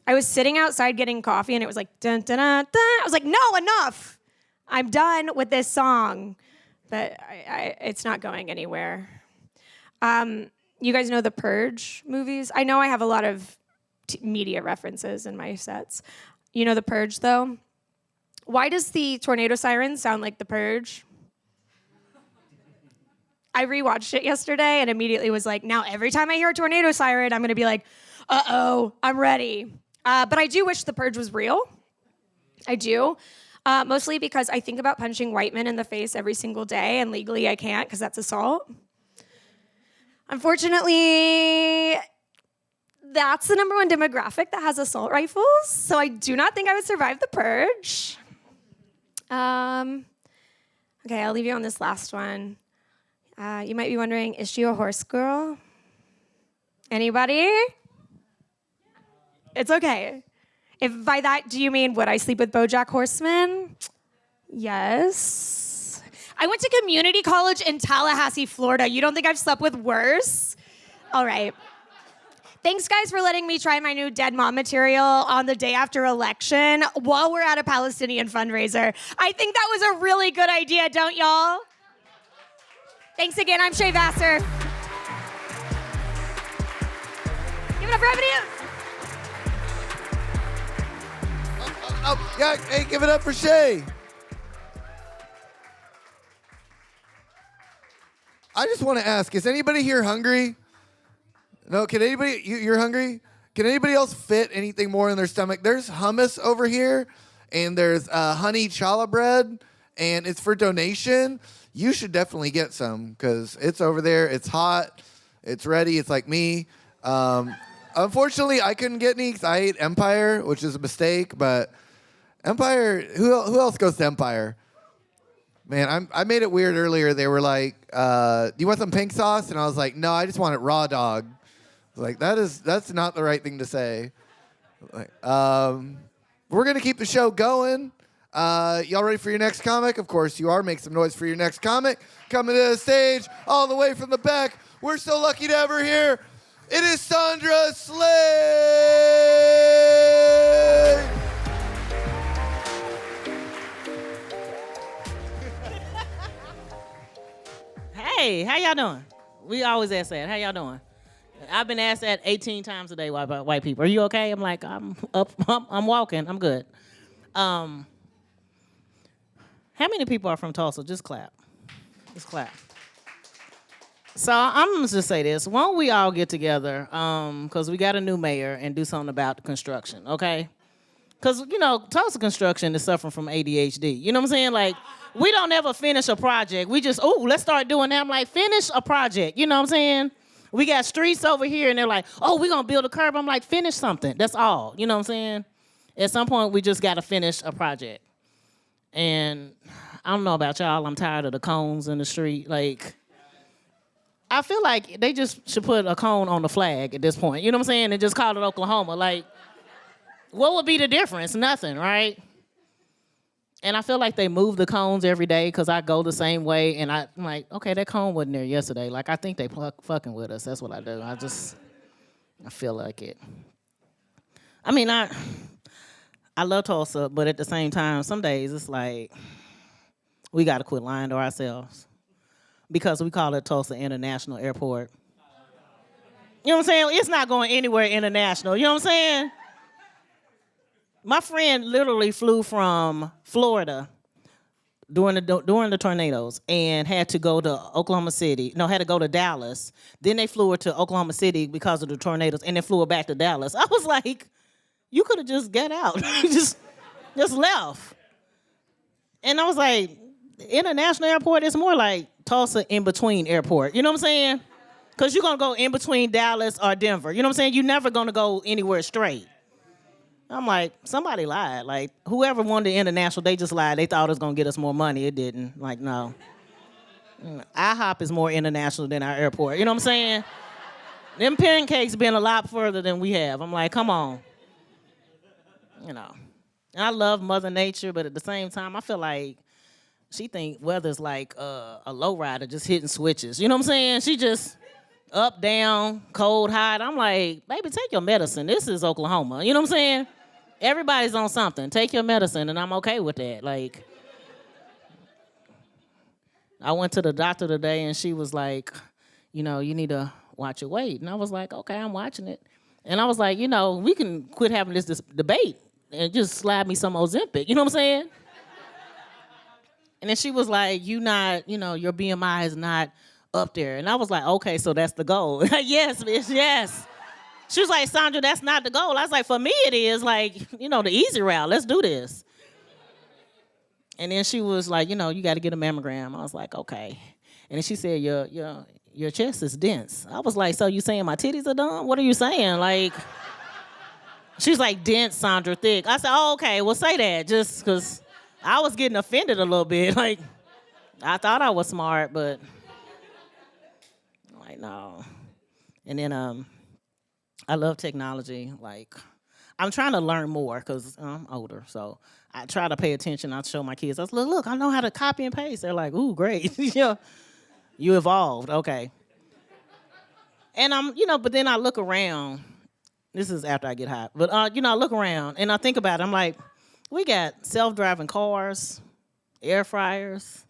I was sitting outside getting coffee, and it was like, dun, dun, dun, dun. I was like, no, enough. I'm done with this song. But it's not going anywhere. You guys know the Purge movies? I know I have a lot of media references in my sets. You know the Purge, though? Why does the tornado siren sound like the Purge? I rewatched it yesterday and immediately was like, now every time I hear a tornado siren, I'm going to be like, uh-oh, I'm ready. But I do wish the Purge was real. I do. Mostly because I think about punching white men in the face every single day, and legally I can't because that's assault. Unfortunately, that's the number one demographic that has assault rifles, so I do not think I would survive the Purge. Okay, I'll leave you on this last one. You might be wondering, is she a horse girl? Anybody? It's okay. If by that, do you mean, would I sleep with BoJack Horseman? Yes. I went to community college in Tallahassee, Florida. You don't think I've slept with worse? All right. Thanks, guys, for letting me try my new Dead Mom material on the day after election while we're at a Palestinian fundraiser. I think that was a really good idea, don't y'all? Thanks again. I'm Shea Vassar. Give it up for Evan. Yeah, hey, give it up for Shea. I just want to ask, is anybody here hungry? No, can anybody, you're hungry? Can anybody else fit anything more in their stomach? There's hummus over here, and there's honey challah bread, and it's for donation. You should definitely get some, because it's over there, it's hot, it's ready, it's like me. Unfortunately, I couldn't get any because I ate Empire, which is a mistake, but Empire, who else goes to Empire? Man, I made it weird earlier. They were like, do you want some pink sauce? And I was like, no, I just want it raw dog. I was like, that's not the right thing to say. Like, we're going to keep the show going. Y'all ready for your next comic? Of course you are. Make some noise for your next comic. Coming to the stage all the way from the back. We're so lucky to have her here. It is Sondra Slade. Hey, how y'all doing? We always ask that. How y'all doing? I've been asked that 18 times a day by white people. Are you okay? I'm like, I'm up, I'm walking. I'm good. How many people are from Tulsa? Just clap. Just clap. So I'm going to just say this. Why don't we all get together, because we got a new mayor, and do something about the construction, okay? Because, you know, Tulsa construction is suffering from ADHD. You know what I'm saying? Like, we don't ever finish a project. We just, let's start doing that. I'm like, finish a project. You know what I'm saying? We got streets over here, and they're like, we're going to build a curb. I'm like, finish something. That's all. You know what I'm saying? At some point, we just got to finish a project. And I don't know about y'all. I'm tired of the cones in the street. Like, I feel like they just should put a cone on the flag at this point. You know what I'm saying? And just call it Oklahoma. Like, what would be the difference? Nothing, right? And I feel like they move the cones every day because I go the same way. And I'm like, okay, that cone wasn't there yesterday. Like, I think they fucking with us. That's what I do. I feel like it. I mean, I love Tulsa, but at the same time, some days it's like we got to quit lying to ourselves because we call it Tulsa International Airport. You know what I'm saying? It's not going anywhere international. You know what I'm saying? My friend literally flew from Florida during the tornadoes and had to go to Oklahoma City. No, had to go to Dallas. Then they flew her to Oklahoma City because of the tornadoes, and then flew her back to Dallas. I was like, you could have just got out, just left. And I was like, international airport is more like Tulsa in between airport. You know what I'm saying? Because you're gonna go in between Dallas or Denver. You know what I'm saying? You're never gonna go anywhere straight. I'm like, somebody lied. Like, whoever won the international, they just lied. They thought it was going to get us more money. It didn't. Like, no. IHOP is more international than our airport. You know what I'm saying? Them pancakes been a lot further than we have. I'm like, come on. You know. And I love Mother Nature, but at the same time, I feel like she think weather's like a lowrider just hitting switches. You know what I'm saying? She just up, down, cold, hot. I'm like, baby, take your medicine. This is Oklahoma. You know what I'm saying? Everybody's on something. Take your medicine, and I'm okay with that. Like, I went to the doctor today, and she was like, you know, you need to watch your weight. And I was like, okay, I'm watching it. And I was like, you know, we can quit having this debate and just slap me some Ozempic. You know what I'm saying? And then she was like, your BMI is not up there. And I was like, okay, so that's the goal. Yes, bitch, yes. She was like, Sondra, that's not the goal. I was like, for me it is, like, the easy route. Let's do this. And then she was like, you got to get a mammogram. I was like, okay. And then she said, your chest is dense. I was like, so you saying my titties are dumb? What are you saying? Like, she's like, dense, Sondra, thick. I said, oh, okay, well, say that, just because I was getting offended a little bit. Like, I thought I was smart, but like, no. And then I love technology. Like, I'm trying to learn more because I'm older, so I try to pay attention. I show my kids, I was like, look, I know how to copy and paste. They're like, ooh, great. Yeah, you evolved, okay. And but then I look around. This is after I get hot. But, I look around and I think about it. I'm like, we got self-driving cars, air fryers,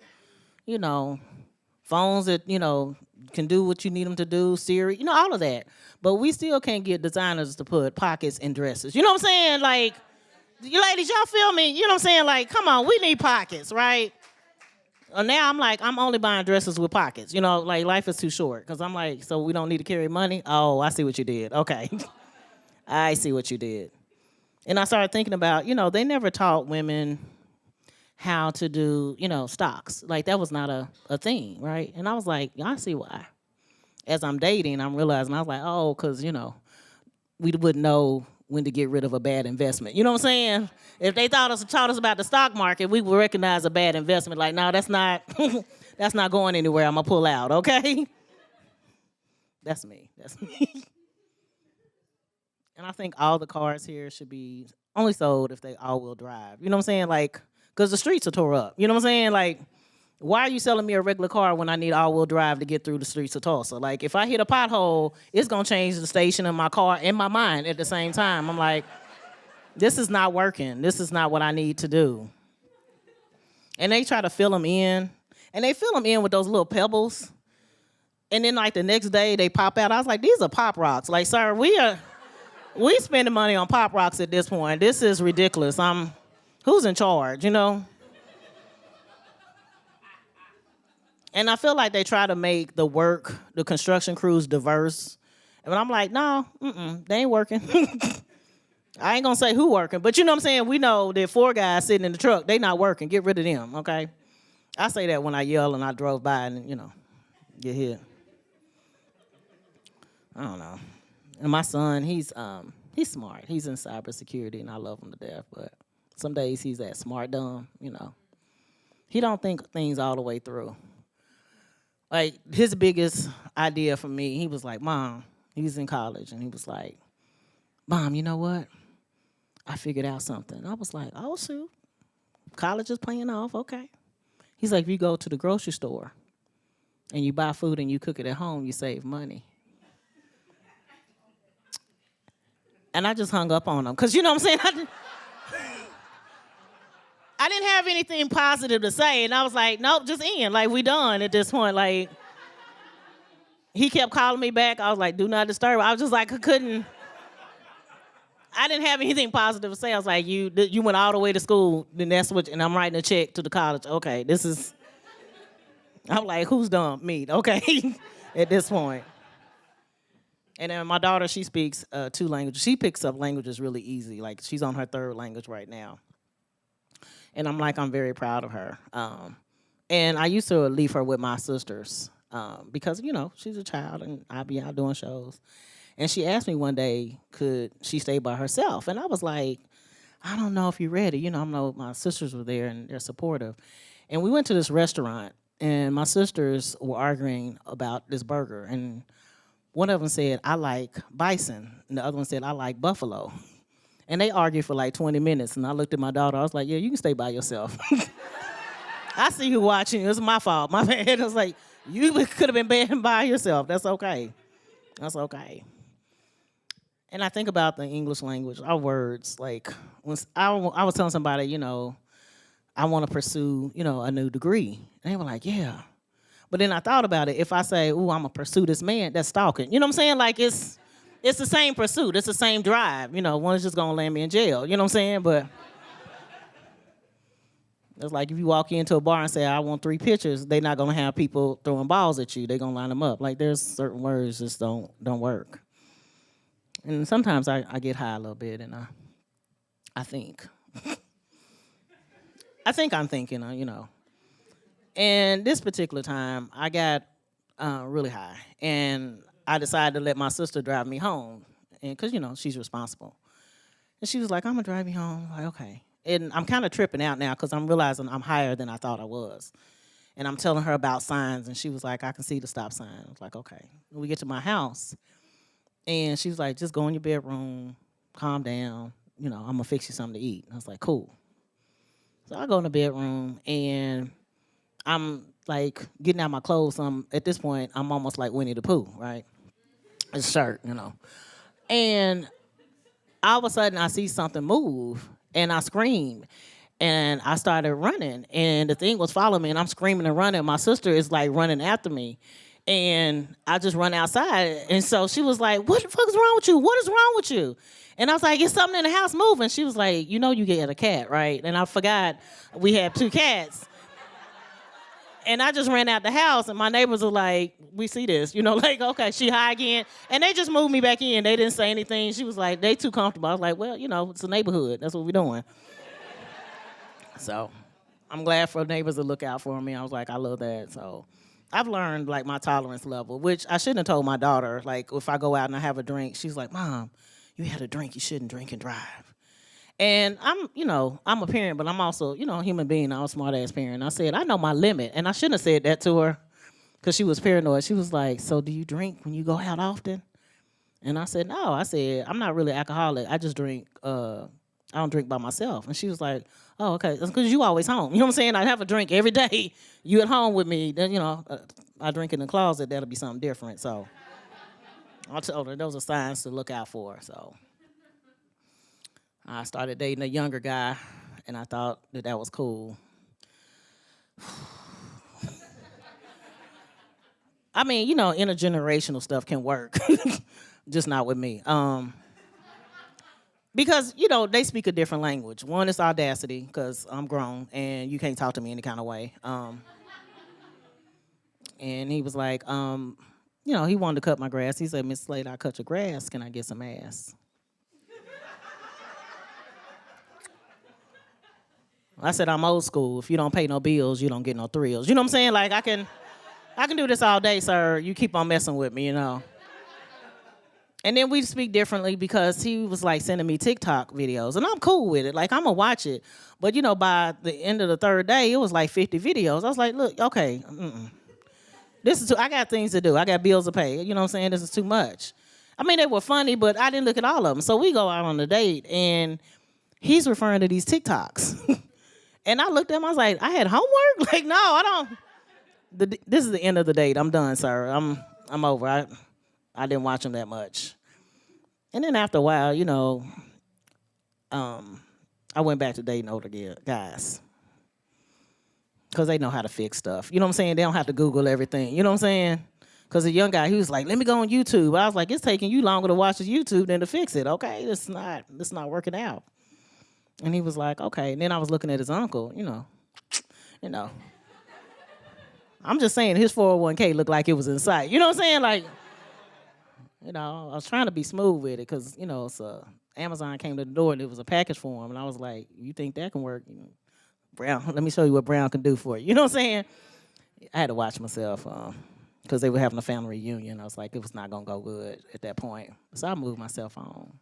phones that, can do what you need them to do, Siri, all of that. But we still can't get designers to put pockets in dresses. You know what I'm saying? Like, you ladies, y'all feel me? You know what I'm saying? Like, come on, we need pockets, right? Now I'm like, I'm only buying dresses with pockets. Like, life is too short. Because I'm like, so we don't need to carry money? Oh, I see what you did. Okay. I see what you did. And I started thinking about, they never taught women how to do, stocks. Like, that was not a thing, right? And I was like, I see why. As I'm dating, I'm realizing, I was like, oh, because, we wouldn't know when to get rid of a bad investment. You know what I'm saying? If they taught us about the stock market, we would recognize a bad investment. Like, no, that's not that's not going anywhere. I'm going to pull out, okay? That's me. And I think all the cars here should be only sold if they all-wheel drive. You know what I'm saying? Like, because the streets are tore up. You know what I'm saying? Like, why are you selling me a regular car when I need all-wheel drive to get through the streets of Tulsa? Like, if I hit a pothole, it's going to change the station in my car and my mind at the same time. I'm like, this is not working. This is not what I need to do. And they try to fill them in. And they fill them in with those little pebbles. And then, like, the next day, they pop out. I was like, these are Pop Rocks. Like, sir, we spending money on Pop Rocks at this point. This is ridiculous. Who's in charge, And I feel like they try to make the construction crews diverse. And I'm like, no, they ain't working. I ain't gonna say who working, but you know what I'm saying? We know that 4 guys sitting in the truck, they not working. Get rid of them, okay? I say that when I yell and I drove by and, get hit. I don't know. And my son, he's smart. He's in cybersecurity, and I love him to death. But some days he's that smart dumb, He don't think things all the way through. Like, his biggest idea for me, he was like, Mom, he's in college, and he was like, Mom, you know what? I figured out something. I was like, oh, shoot. college is paying off, okay. He's like, if you go to the grocery store and you buy food and you cook it at home, you save money. And I just hung up on him. Because you know what I'm saying? I didn't have anything positive to say. And I was like, nope, just end. Like, we done at this point. Like, he kept calling me back. I was like, do not disturb. I was just like, I didn't have anything positive to say. I was like, you went all the way to school, then that's what, and I'm writing a check to the college. Okay, I'm like, who's dumb? Me, okay, at this point. And then my daughter, she speaks 2 languages. She picks up languages really easy. Like, she's on her 3rd language right now. And I'm very proud of her. And I used to leave her with my sisters because, she's a child and I'd be out doing shows. And she asked me one day, could she stay by herself? And I was like, I don't know if you're ready. I know my sisters were there and they're supportive. And we went to this restaurant and my sisters were arguing about this burger. And one of them said, I like bison. And the other one said, I like buffalo. And they argued for like 20 minutes. And I looked at my daughter. I was like, yeah, you can stay by yourself. I see you watching. It was my fault. My bad. I was like, you could have been by yourself. That's okay. That's okay. And I think about the English language, our words. Like, when I was telling somebody, I want to pursue, a new degree. And they were like, yeah. But then I thought about it. If I say, ooh, I'm going to pursue this man, that's stalking. You know what I'm saying? Like, it's the same pursuit. It's the same drive. One is just going to land me in jail. You know what I'm saying? But it's like if you walk into a bar and say, I want 3 pictures, they're not going to have people throwing balls at you. They're going to line them up. Like, there's certain words just don't work. And sometimes I get high a little bit and I think. I think I'm thinking, And this particular time, I got really high. And I decided to let my sister drive me home. And because, she's responsible. And she was like, I'm going to drive you home. I'm like, okay. And I'm kind of tripping out now because I'm realizing I'm higher than I thought I was. And I'm telling her about signs. And she was like, I can see the stop sign. I was like, okay. We get to my house. And she was like, just go in your bedroom, calm down. I'm going to fix you something to eat. And I was like, cool. So I go in the bedroom, and I'm, like, getting out my clothes. At this point, I'm almost like Winnie the Pooh, right? A shirt, And all of a sudden, I see something move, and I scream. And I started running, and the thing was following me, and I'm screaming and running. My sister is, like, running after me. And I just run outside. And so she was like, what the fuck is wrong with you? What is wrong with you? And I was like, it's something in the house moving. She was like, you get a cat, right? And I forgot we had 2 cats. And I just ran out the house, and my neighbors were like, we see this. Like, okay, she high again. And they just moved me back in. They didn't say anything. She was like, they too comfortable. I was like, well, it's a neighborhood. That's what we're doing. So I'm glad for neighbors to look out for me. I was like, I love that. So I've learned, like, my tolerance level, which I shouldn't have told my daughter. Like, if I go out and I have a drink, she's like, Mom, you had a drink. You shouldn't drink and drive. And I'm a parent, but I'm also, a human being. I'm a smart-ass parent. I said, I know my limit. And I shouldn't have said that to her because she was paranoid. She was like, so do you drink when you go out often? And I said, no. I said, I'm not really alcoholic. I just drink, I don't drink by myself. And she was like, oh, okay. That's because you always home. You know what I'm saying? I have a drink every day. You at home with me. Then, I drink in the closet. That'll be something different. So I told her those are signs to look out for. So I started dating a younger guy, and I thought that was cool. I mean, intergenerational stuff can work, just not with me. Because, they speak a different language. One is audacity, because I'm grown, and you can't talk to me any kind of way. And he was like, he wanted to cut my grass. He said, Miss Slade, I cut your grass. Can I get some ass? I said, I'm old school. If you don't pay no bills, you don't get no thrills. You know what I'm saying? Like, I can do this all day, sir. You keep on messing with me, And then we speak differently because he was, like, sending me TikTok videos. And I'm cool with it. Like, I'm going to watch it. But, by the end of the 3rd day, it was, like, 50 videos. I was like, look, okay, this is I got things to do. I got bills to pay. You know what I'm saying? This is too much. I mean, they were funny, but I didn't look at all of them. So we go out on a date, and he's referring to these TikToks. And I looked at him, I was like, I had homework? Like, no, I don't. This is the end of the date. I'm done, sir. I'm over. I didn't watch him that much. And then after a while, you know, I went back to dating older guys. Because they know how to fix stuff. You know what I'm saying? They don't have to Google everything. You know what I'm saying? Because the young guy, he was like, let me go on YouTube. I was like, it's taking you longer to watch this YouTube than to fix it. Okay, it's not working out. And he was like, okay. And then I was looking at his uncle, you know. I'm just saying his 401k looked like it was in sight. You know what I'm saying? Like, you know, I was trying to be smooth with it because, you know, Amazon came to the door and it was a package for him. And I was like, you think that can work? Brown, let me show you what Brown can do for you. You know what I'm saying? I had to watch myself because they were having a family reunion. I was like, it was not going to go good at that point. So I moved myself on.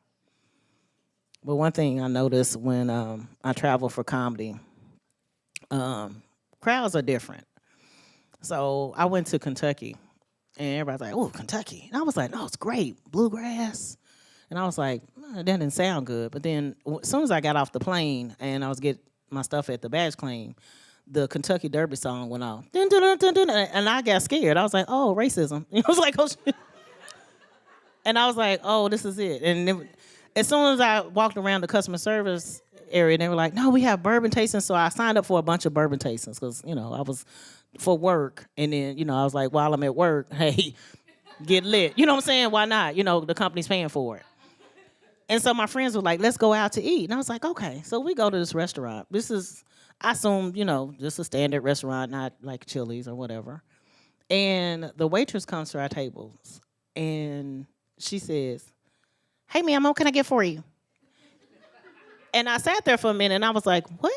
But one thing I noticed when I travel for comedy, crowds are different. So I went to Kentucky, and everybody's like, oh, Kentucky. And I was like, no, it's great, bluegrass. And I was like, that didn't sound good. But then as soon as I got off the plane and I was getting my stuff at the badge claim, the Kentucky Derby song went on. Dun, dun, dun, dun, dun, and I got scared. I was like, oh, racism. I was like, oh, shit. And I was like, oh, this is it. And then, as soon as I walked around the customer service area, they were like, no, we have bourbon tastings. So I signed up for a bunch of bourbon tastings because, you know, I was for work. And then, you know, I was like, while I'm at work, hey, get lit. You know what I'm saying? Why not? You know, the company's paying for it. And so my friends were like, let's go out to eat. And I was like, okay. So we go to this restaurant. This is, I assume, you know, just a standard restaurant, not like Chili's or whatever. And the waitress comes to our tables. And she says, hey, ma'am, what can I get for you? And I sat there for a minute, and I was like, what?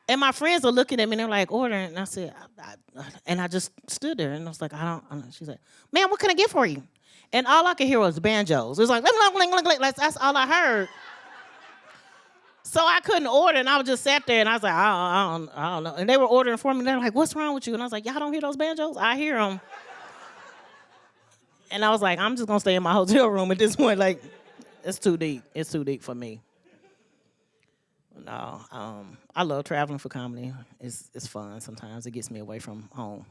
And my friends are looking at me, and they're like, ordering. And I said, and I just stood there, and I was like, I don't. She's like, ma'am, what can I get for you? And all I could hear was banjos. It was like, that's all I heard. So I couldn't order, and I was just sat there, and I was like, I don't know. And they were ordering for me, and they were like, what's wrong with you? And I was like, y'all don't hear those banjos? I hear them. And I was like, I'm just going to stay in my hotel room at this point. Like, it's too deep. It's too deep for me. No, I love traveling for comedy. It's fun sometimes. It gets me away from home.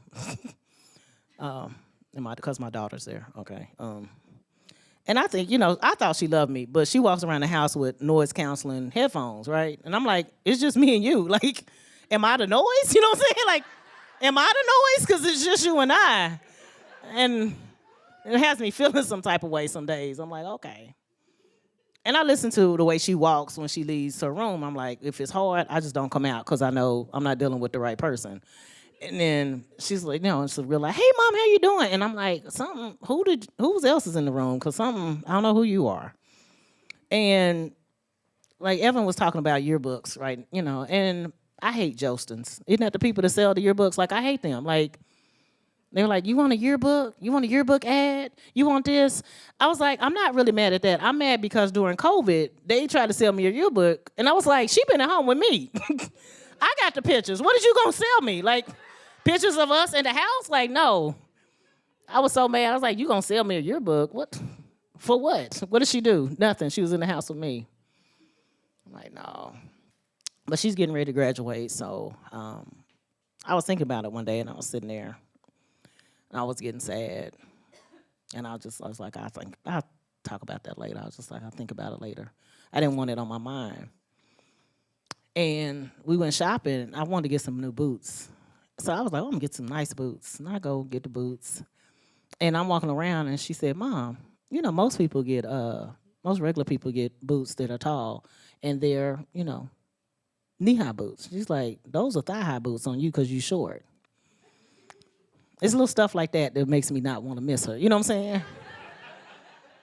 Because my daughter's there, okay. And I think, you know, I thought she loved me, but she walks around the house with noise canceling headphones, right? And I'm like, it's just me and you. Like, am I the noise? You know what I'm saying? Like, am I the noise? Because it's just you and I. And it has me feeling some type of way some days. I'm like, okay. And I listen to the way she walks when she leaves her room. I'm like, if it's hard, I just don't come out because I know I'm not dealing with the right person. And then she's like, no, she's real like, hey, Mom, how you doing? And I'm like, who else is in the room? Because I don't know who you are. And like Evan was talking about yearbooks, right? You know, and I hate Jostens. Isn't that the people that sell the yearbooks? Like, I hate them. Like, they were like, you want a yearbook? You want a yearbook ad? You want this? I was like, I'm not really mad at that. I'm mad because during COVID, they tried to sell me a yearbook. And I was like, she been at home with me. I got the pictures. What is you going to sell me? Like, pictures of us in the house? Like, no. I was so mad. I was like, you going to sell me a yearbook? What? For what? What did she do? Nothing. She was in the house with me. I'm like, no. But she's getting ready to graduate. So I was thinking about it one day, and I was sitting there. And I was getting sad. And I was like, I'll talk about that later. I was just like, I'll think about it later. I didn't want it on my mind. And we went shopping. I wanted to get some new boots. So I was like, I'm going to get some nice boots. And I go get the boots. And I'm walking around, and she said, Mom, you know, most regular people get boots that are tall. And they're, you know, knee-high boots. She's like, those are thigh-high boots on you because you're short. It's little stuff like that makes me not want to miss her. You know what I'm saying?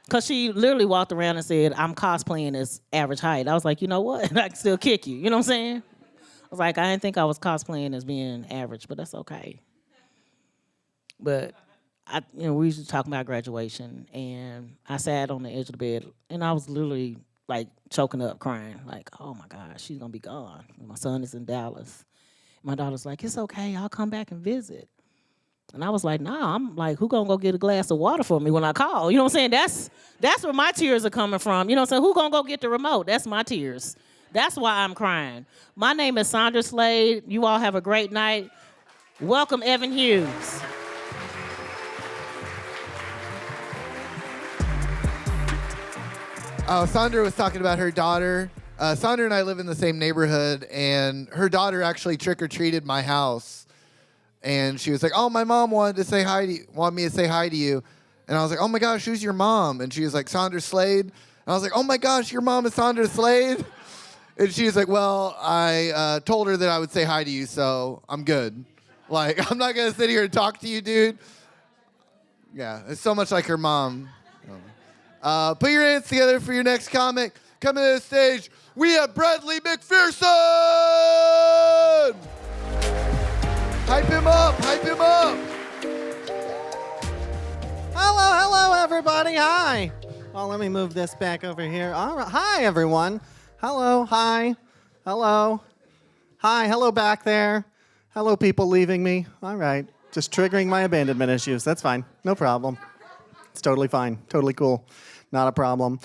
Because she literally walked around and said, I'm cosplaying as average height. I was like, you know what? I can still kick you. You know what I'm saying? I was like, I didn't think I was cosplaying as being average, but that's okay. But, we were talking about graduation, and I sat on the edge of the bed, and I was literally, like, choking up, crying. Like, oh, my gosh, she's going to be gone. My son is in Dallas. My daughter's like, it's okay. I'll come back and visit. And I was like, nah, I'm like, who gonna go get a glass of water for me when I call? You know what I'm saying? That's where my tears are coming from. You know what I'm saying? Who gonna go get the remote? That's my tears. That's why I'm crying. My name is Sondra Slade. You all have a great night. Welcome, Evan Hughes. Sondra was talking about her daughter. Sondra and I live in the same neighborhood, and her daughter actually trick-or-treated my house. And she was like, "Oh, my mom wanted me to say hi to you." And I was like, "Oh my gosh, who's your mom?" And she was like, "Sondra Slade." And I was like, "Oh my gosh, your mom is Sondra Slade?" And she was like, "Well, I told her that I would say hi to you, so I'm good. Like, I'm not gonna sit here and talk to you, dude." Yeah, it's so much like her mom. Put your hands together for your next comic. Coming to the stage, we have Bradley McPherson! Hype him up, hype him up! Hello, everybody. Hi. Oh, let me move this back over here. All right. Hi, everyone. Hello, hi. Hello. Hi, hello back there. Hello, people leaving me. All right. Just triggering my abandonment issues. That's fine. No problem. It's totally fine. Totally cool. Not a problem.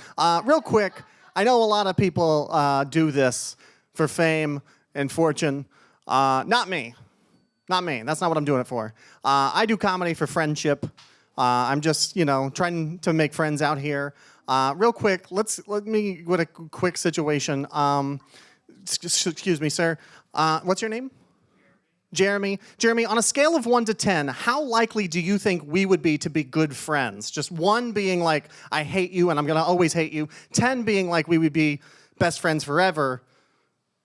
Real quick, I know a lot of people do this for fame and fortune. Not me. Not me. That's not what I'm doing it for. I do comedy for friendship. I'm just, trying to make friends out here. Real quick, let me with a quick situation. Excuse me, sir. What's your name? Jeremy. Jeremy, on a scale of 1 to 10, how likely do you think we would be to be good friends? Just 1 being like, I hate you and I'm going to always hate you. 10 being like we would be best friends forever.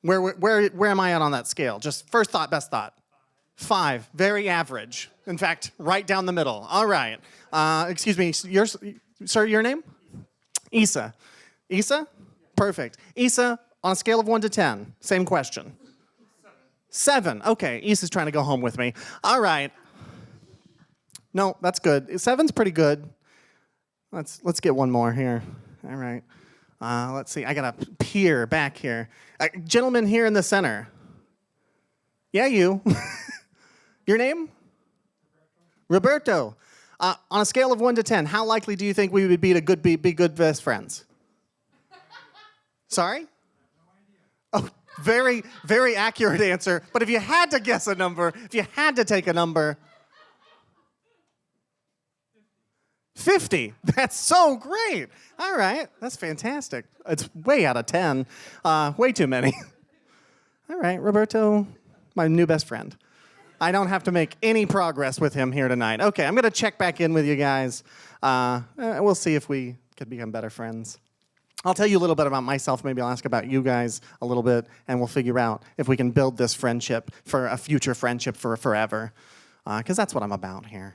Where am I at on that scale? Just first thought, best thought. 5, very average. In fact, right down the middle. All right. Excuse me, sir, your name? Issa. Issa? Perfect. Issa, on a scale of 1 to 10, same question. 7. Okay, Issa's trying to go home with me. All right. No, that's good. 7's pretty good. Let's get one more here. All right. Let's see. I got a peer back here. Gentleman here in the center. Yeah, you. Your name? Roberto. On a scale of 1 to 10, how likely do you think we would be to be good best friends? Sorry? Oh, very, very accurate answer. But if you had to guess a number, if you had to take a number, 50. That's so great. All right. That's fantastic. It's way out of 10. Way too many. All right, Roberto, my new best friend. I don't have to make any progress with him here tonight. Okay, I'm going to check back in with you guys. We'll see if we could become better friends. I'll tell you a little bit about myself. Maybe I'll ask about you guys a little bit, and we'll figure out if we can build this friendship for a future friendship for forever, because that's what I'm about here.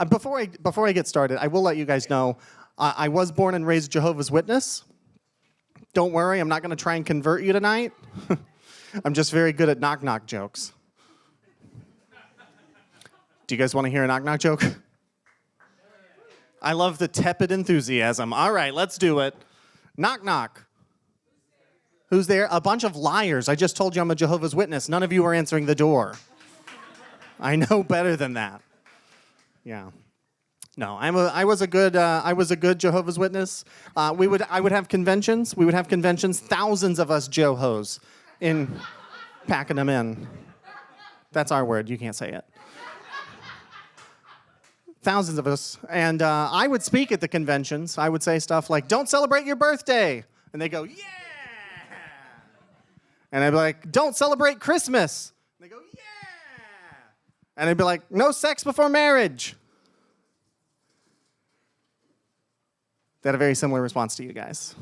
Before I get started, I will let you guys know I was born and raised Jehovah's Witness. Don't worry, I'm not going to try and convert you tonight. I'm just very good at knock-knock jokes. Do you guys want to hear a knock-knock joke? I love the tepid enthusiasm. All right, let's do it. Knock, knock. Who's there? A bunch of liars. I just told you I'm a Jehovah's Witness. None of you are answering the door. I know better than that. Yeah. No, I was a good Jehovah's Witness. I would have conventions. We would have conventions. Thousands of us Johos in packing them in. That's our word. You can't say it. Thousands of us. And I would speak at the conventions. I would say stuff like, "Don't celebrate your birthday." And they go, "Yeah." And I'd be like, "Don't celebrate Christmas." And they go, "Yeah." And I'd be like, "No sex before marriage." They had a very similar response to you guys.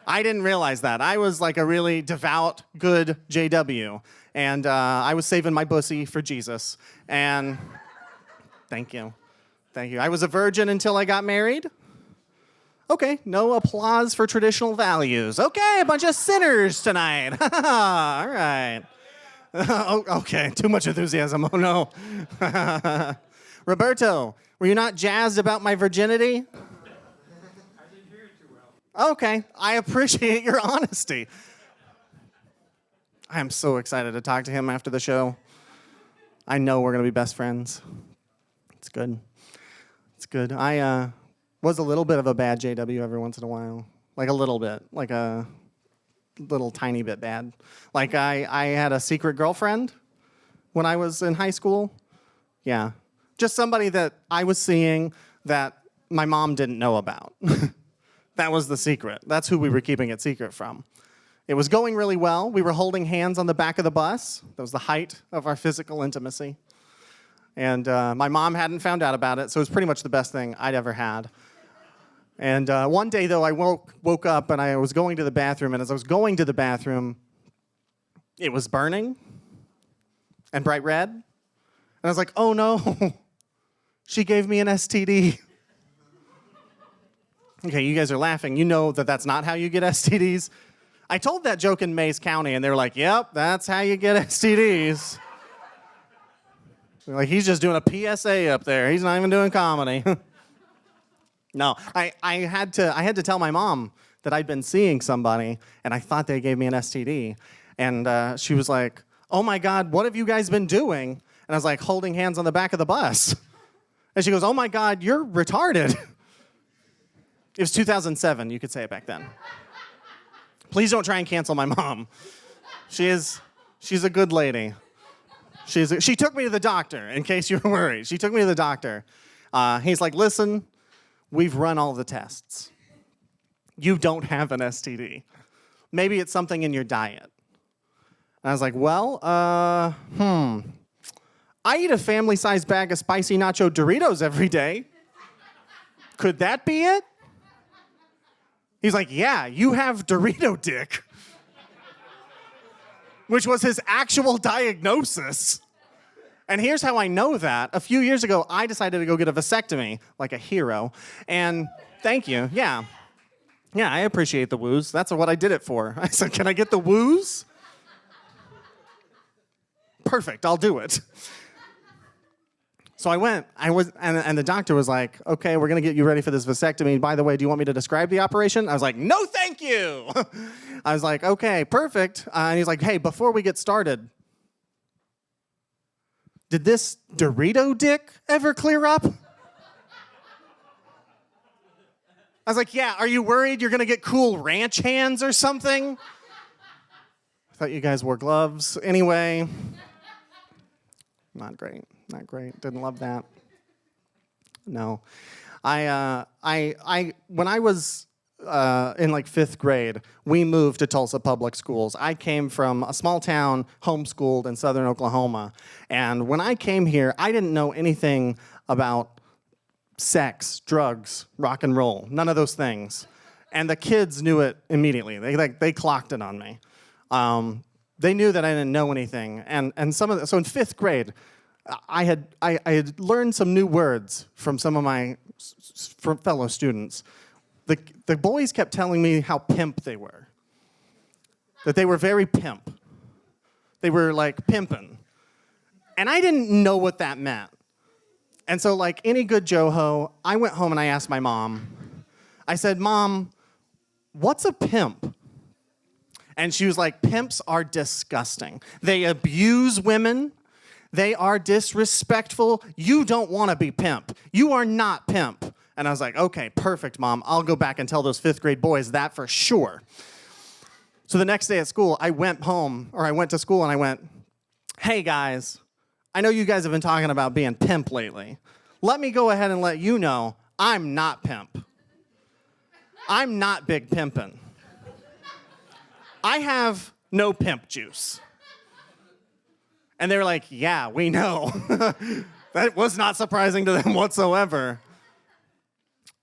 I didn't realize that. I was like a really devout, good JW. And I was saving my pussy for Jesus. And thank you. Thank you. I was a virgin until I got married. Okay, no applause for traditional values. Okay, a bunch of sinners tonight. All right. Oh, okay, too much enthusiasm. Oh, no. Roberto, were you not jazzed about my virginity? I didn't hear it too well. Okay, I appreciate your honesty. I am so excited to talk to him after the show. I know we're going to be best friends. It's good. It's good. I was a little bit of a bad JW every once in a while. Like a little bit. Like a little tiny bit bad. Like I had a secret girlfriend when I was in high school. Yeah. Just somebody that I was seeing that my mom didn't know about. That was the secret. That's who we were keeping it secret from. It was going really well. We were holding hands on the back of the bus. That was the height of our physical intimacy. And my mom hadn't found out about it, so it was pretty much the best thing I'd ever had. And one day, though, I woke up and I was going to the bathroom, and as I was going to the bathroom, it was burning and bright red. And I was like, oh no, she gave me an STD. Okay, you guys are laughing. You know that that's not how you get STDs. I told that joke in Mays County, and they were like, yep, that's how you get STDs. They're like, he's just doing a PSA up there. He's not even doing comedy. No, I had to tell my mom that I'd been seeing somebody, and I thought they gave me an STD. And she was like, oh my God, what have you guys been doing? And I was like, holding hands on the back of the bus. And she goes, oh my God, you're retarded. It was 2007. You could say it back then. Please don't try and cancel my mom. She's a good lady. She took me to the doctor, in case you were worried. She took me to the doctor. He's like, listen, we've run all the tests. You don't have an STD. Maybe it's something in your diet. And I was like, well, I eat a family-sized bag of spicy nacho Doritos every day. Could that be it? He's like, yeah, you have Dorito dick. Which was his actual diagnosis. And here's how I know that. A few years ago, I decided to go get a vasectomy, like a hero. And thank you, yeah. Yeah, I appreciate the woos. That's what I did it for. I said, can I get the woos? Perfect, I'll do it. So I went, and the doctor was like, okay, we're gonna get you ready for this vasectomy. By the way, do you want me to describe the operation? I was like, no, thank you. I was like, okay, perfect. And he's like, hey, before we get started, did this Dorito dick ever clear up? I was like, yeah, are you worried you're gonna get Cool Ranch hands or something? I thought you guys wore gloves. Anyway, not great. Not great. Didn't love that. No. When I was in like 5th grade, we moved to Tulsa Public Schools. I came from a small town, homeschooled in southern Oklahoma. And when I came here, I didn't know anything about sex, drugs, rock and roll, none of those things. And the kids knew it immediately. They clocked it on me. They knew that I didn't know anything. And so in 5th grade, I had learned some new words from some of my fellow students. The boys kept telling me how pimp they were. That they were very pimp. They were like pimping. And I didn't know what that meant. And so like any good Joho, I went home and I asked my mom. I said, Mom, what's a pimp? And she was like, pimps are disgusting. They abuse women. They are disrespectful. You don't want to be pimp. You are not pimp. And I was like, okay, perfect, Mom. I'll go back and tell those 5th grade boys that for sure. So the next day at school, I went to school and I went, hey guys, I know you guys have been talking about being pimp lately. Let me go ahead and let you know I'm not pimp. I'm not big pimpin'. I have no pimp juice. And they were like, yeah, we know. That was not surprising to them whatsoever.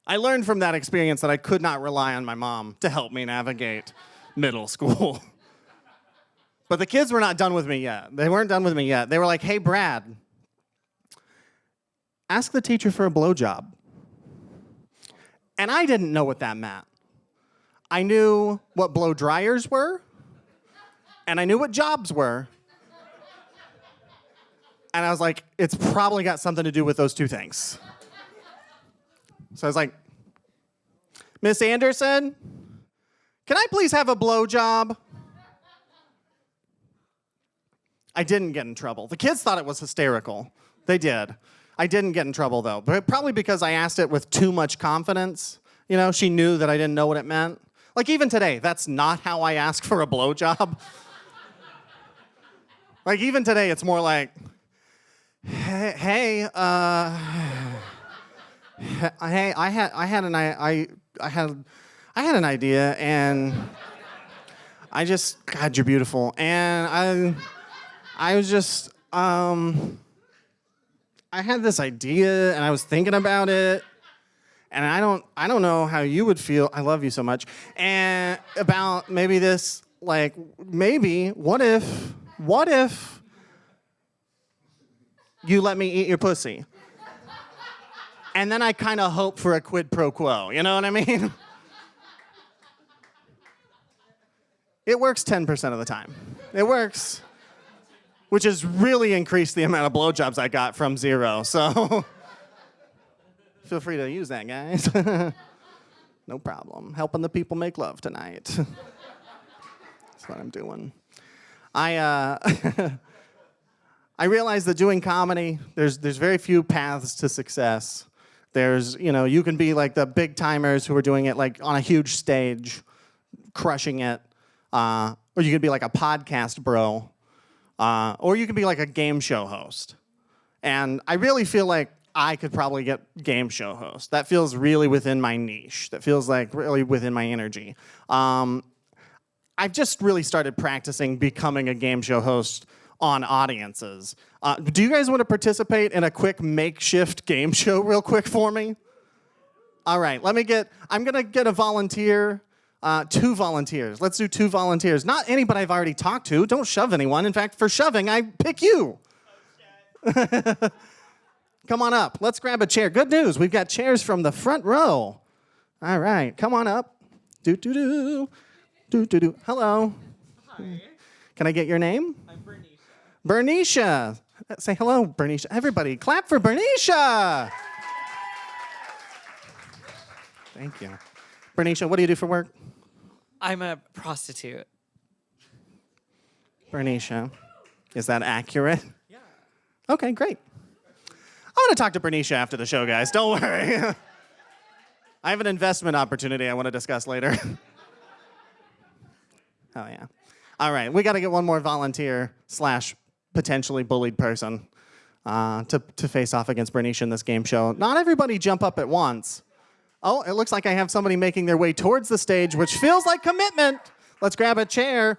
I learned from that experience that I could not rely on my mom to help me navigate middle school. But the kids were not done with me yet. They weren't done with me yet. They were like, hey, Brad, ask the teacher for a blowjob. And I didn't know what that meant. I knew what blow dryers were, and I knew what jobs were. And I was like, it's probably got something to do with those two things. So I was like, Miss Anderson, can I please have a blowjob? I didn't get in trouble. The kids thought it was hysterical. They did. I didn't get in trouble, though, but probably because I asked it with too much confidence. You know, she knew that I didn't know what it meant. Like even today, that's not how I ask for a blowjob. Like even today, it's more like, hey, I had an idea, and God, you're beautiful, and I was just, I had this idea, and I was thinking about it, and I don't know how you would feel. I love you so much, and about maybe this, like maybe what if you let me eat your pussy? And then I kind of hope for a quid pro quo, you know what I mean? It works 10% of the time. It works, which has really increased the amount of blowjobs I got from 0, so feel free to use that, guys. No problem. Helping the people make love tonight. That's what I'm doing. I realize that doing comedy, there's very few paths to success. There's, you can be like the big timers who are doing it like on a huge stage, crushing it. Or you could be like a podcast bro. Or you could be like a game show host. And I really feel like I could probably get game show host. That feels really within my niche. That feels like really within my energy. I've just really started practicing becoming a game show host on audiences. Do you guys want to participate in a quick makeshift game show real quick for me? All right, I'm gonna get a volunteer, 2 volunteers. Let's do 2 volunteers. Not anybody I've already talked to. Don't shove anyone. In fact, for shoving, I pick you. Come on up. Let's grab a chair. Good news, we've got chairs from the front row. All right, come on up. Do-do-do. Do-do-do. Hello. Hi. Can I get your name? I'm Bernicia. Bernicia. Say hello, Bernicia. Everybody, clap for Bernicia. Thank you. Bernicia, what do you do for work? I'm a prostitute. Bernicia, is that accurate? Yeah. Okay, great. I want to talk to Bernicia after the show, guys. Don't worry. I have an investment opportunity I want to discuss later. Oh, yeah. All right, we got to get one more volunteer / potentially bullied person to face off against Bernicia in this game show. Not everybody jump up at once. Oh, it looks like I have somebody making their way towards the stage, which feels like commitment. Let's grab a chair.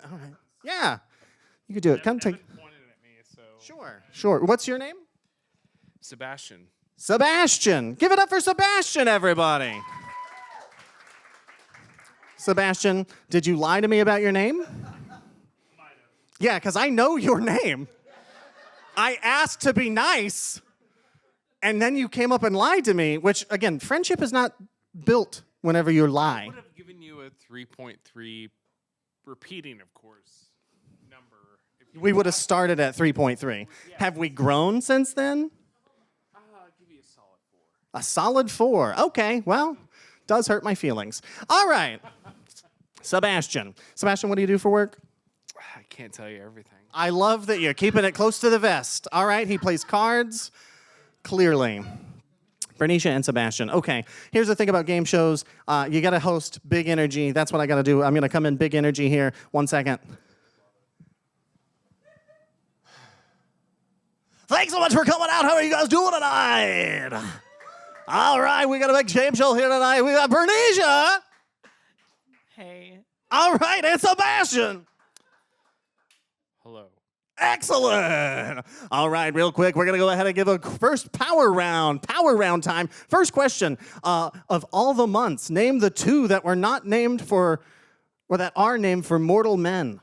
All right. Yeah, you could do it. Come take. Pointed at me, so. Sure. What's your name? Sebastian. Sebastian. Give it up for Sebastian, everybody. Sebastian, did you lie to me about your name? Yeah, because I know your name. I asked to be nice, and then you came up and lied to me, which, again, friendship is not built whenever you I lie. would have given you a 3.3, repeating, of course, number. If you We would have started at 3.3. Have we grown since then? I'll give you a solid 4. A solid 4. Okay, well, does hurt my feelings. All right. Sebastian, what do you do for work? I can't tell you everything. I love that you're keeping it close to the vest. All right, he plays cards, clearly. Bernicia and Sebastian. Okay, here's the thing about game shows. You got to host big energy. That's what I got to do. I'm going to come in big energy here. 1 second. Thanks so much for coming out. How are you guys doing tonight? All right, we got a big game show here tonight. We got Bernicia. Hey. All right, and Sebastian. Hello. Excellent. All right, real quick, we're going to go ahead and give a first power round time. First question, of all the months, name the 2 that were not named for, or that are named for mortal men.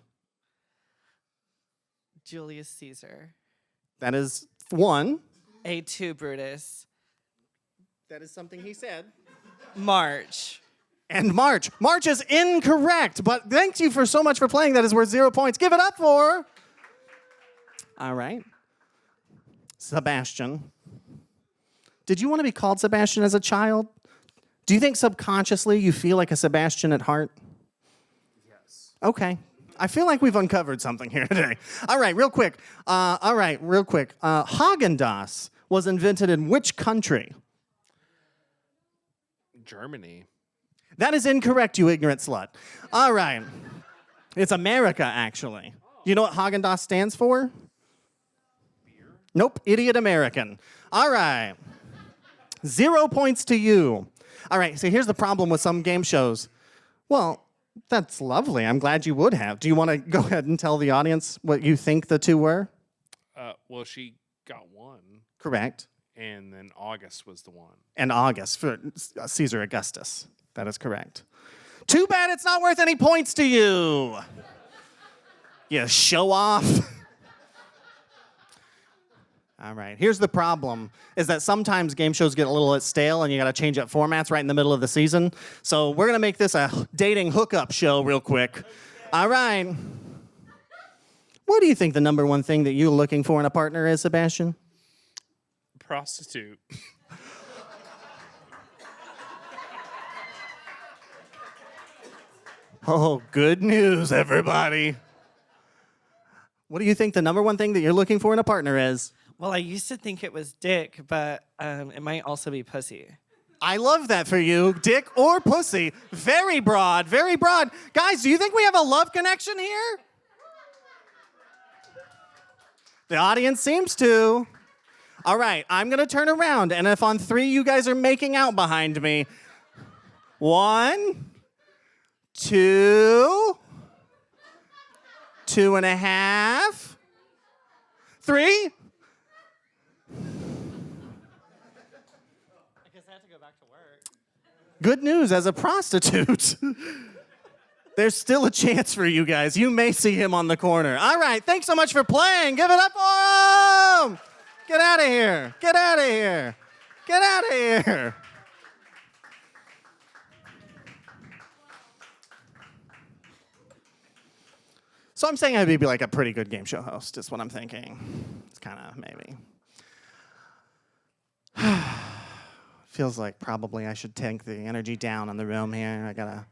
Julius Caesar. That is 1. A2 Brutus. That is something he said. March. And March. March is incorrect, but thank you for so much for playing. That is worth 0 points. Give it up for... All right. Sebastian. Did you want to be called Sebastian as a child? Do you think subconsciously you feel like a Sebastian at heart? Yes. Okay. I feel like we've uncovered something here today. All right, real quick. Haagen-Dazs was invented in which country? Germany. That is incorrect, you ignorant slut. All right. It's America, actually. You know what Haagen-Dazs stands for? Beer? Nope, idiot American. All right. 0 points to you. All right, so here's the problem with some game shows. Well, that's lovely. I'm glad you would have. Do you want to go ahead and tell the audience what you think the two were? Well, she got one. Correct. And then August was the one. And August for Caesar Augustus. That is correct. Too bad it's not worth any points to you. You show off. All right, here's the problem, is that sometimes game shows get a little stale and you gotta change up formats right in the middle of the season. So we're gonna make this a dating hookup show real quick. All right. What do you think the number one thing that you're looking for in a partner is, Sebastian? Prostitute. Oh, good news, everybody. What do you think the number one thing that you're looking for in a partner is? Well, I used to think it was dick, but it might also be pussy. I love that for you. Dick or pussy. Very broad, very broad. Guys, do you think we have a love connection here? The audience seems to. All right, I'm going to turn around, and if on 3 you guys are making out behind me. 1, 2, 2.5, 3. Good news, as a prostitute, there's still a chance for you guys. You may see him on the corner. All right, thanks so much for playing. Give it up for him. Get out of here. Get out of here. Get out of here. So I'm saying I'd be like a pretty good game show host, is what I'm thinking. It's kind of maybe. Feels like probably I should take the energy down in the room here. I gotta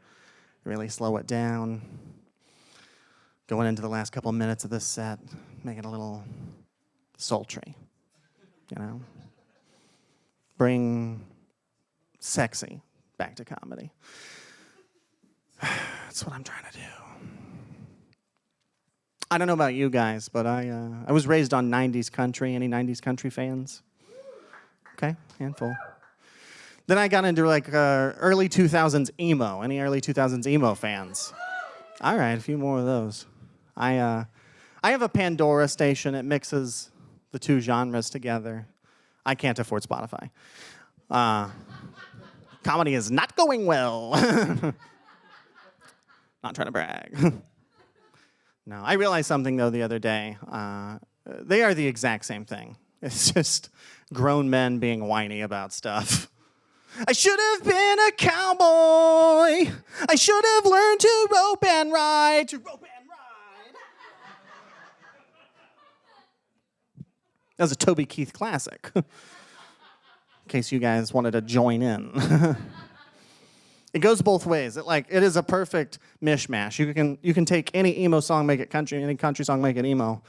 really slow it down. Going into the last couple minutes of this set, make it a little sultry, you know? Bring sexy back to comedy. That's what I'm trying to do. I don't know about you guys, but I was raised on 90s country. Any 90s country fans? Okay, handful. Then I got into like early 2000s emo. Any early 2000s emo fans? All right, a few more of those. I have a Pandora station. It mixes the two genres together. I can't afford Spotify. Comedy is not going well. Not trying to brag. No, I realized something though the other day. They are the exact same thing. It's just grown men being whiny about stuff. I should have been a cowboy. I should have learned to rope and ride. To rope and ride. That was a Toby Keith classic. In case you guys wanted to join in. It goes both ways. It is a perfect mishmash. You can take any emo song, make it country, any country song, make it emo.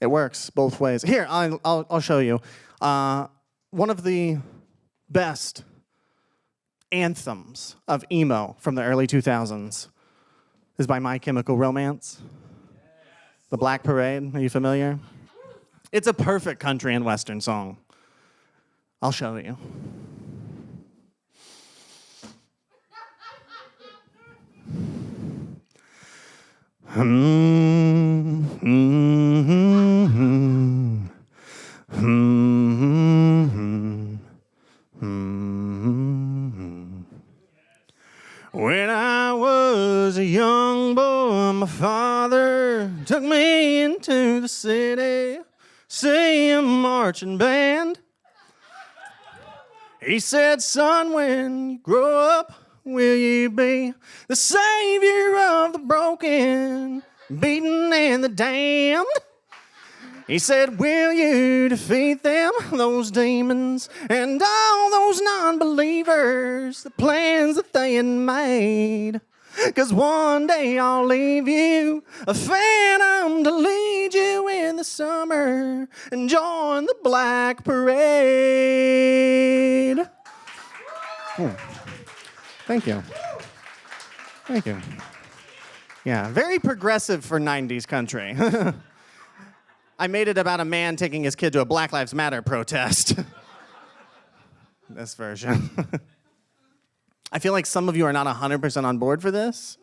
It works both ways. Here, I'll show you. One of the best anthems of emo from the early 2000s is by My Chemical Romance. Yes. The Black Parade. Are you familiar? It's a perfect country and western song. I'll show you. When I was a young boy, my father took me into the city, see a marching band. He said, son, when you grow up, will you be the savior of the broken, beaten, and the damned? He said, will you defeat them, those demons, and all those non-believers, the plans that they had made? 'Cause one day I'll leave you, a phantom to lead you in the summer, and join the Black Parade. Oh. Thank you. Thank you. Yeah, very progressive for 90s country. I made it about a man taking his kid to a Black Lives Matter protest. This version. I feel like some of you are not 100% on board for this,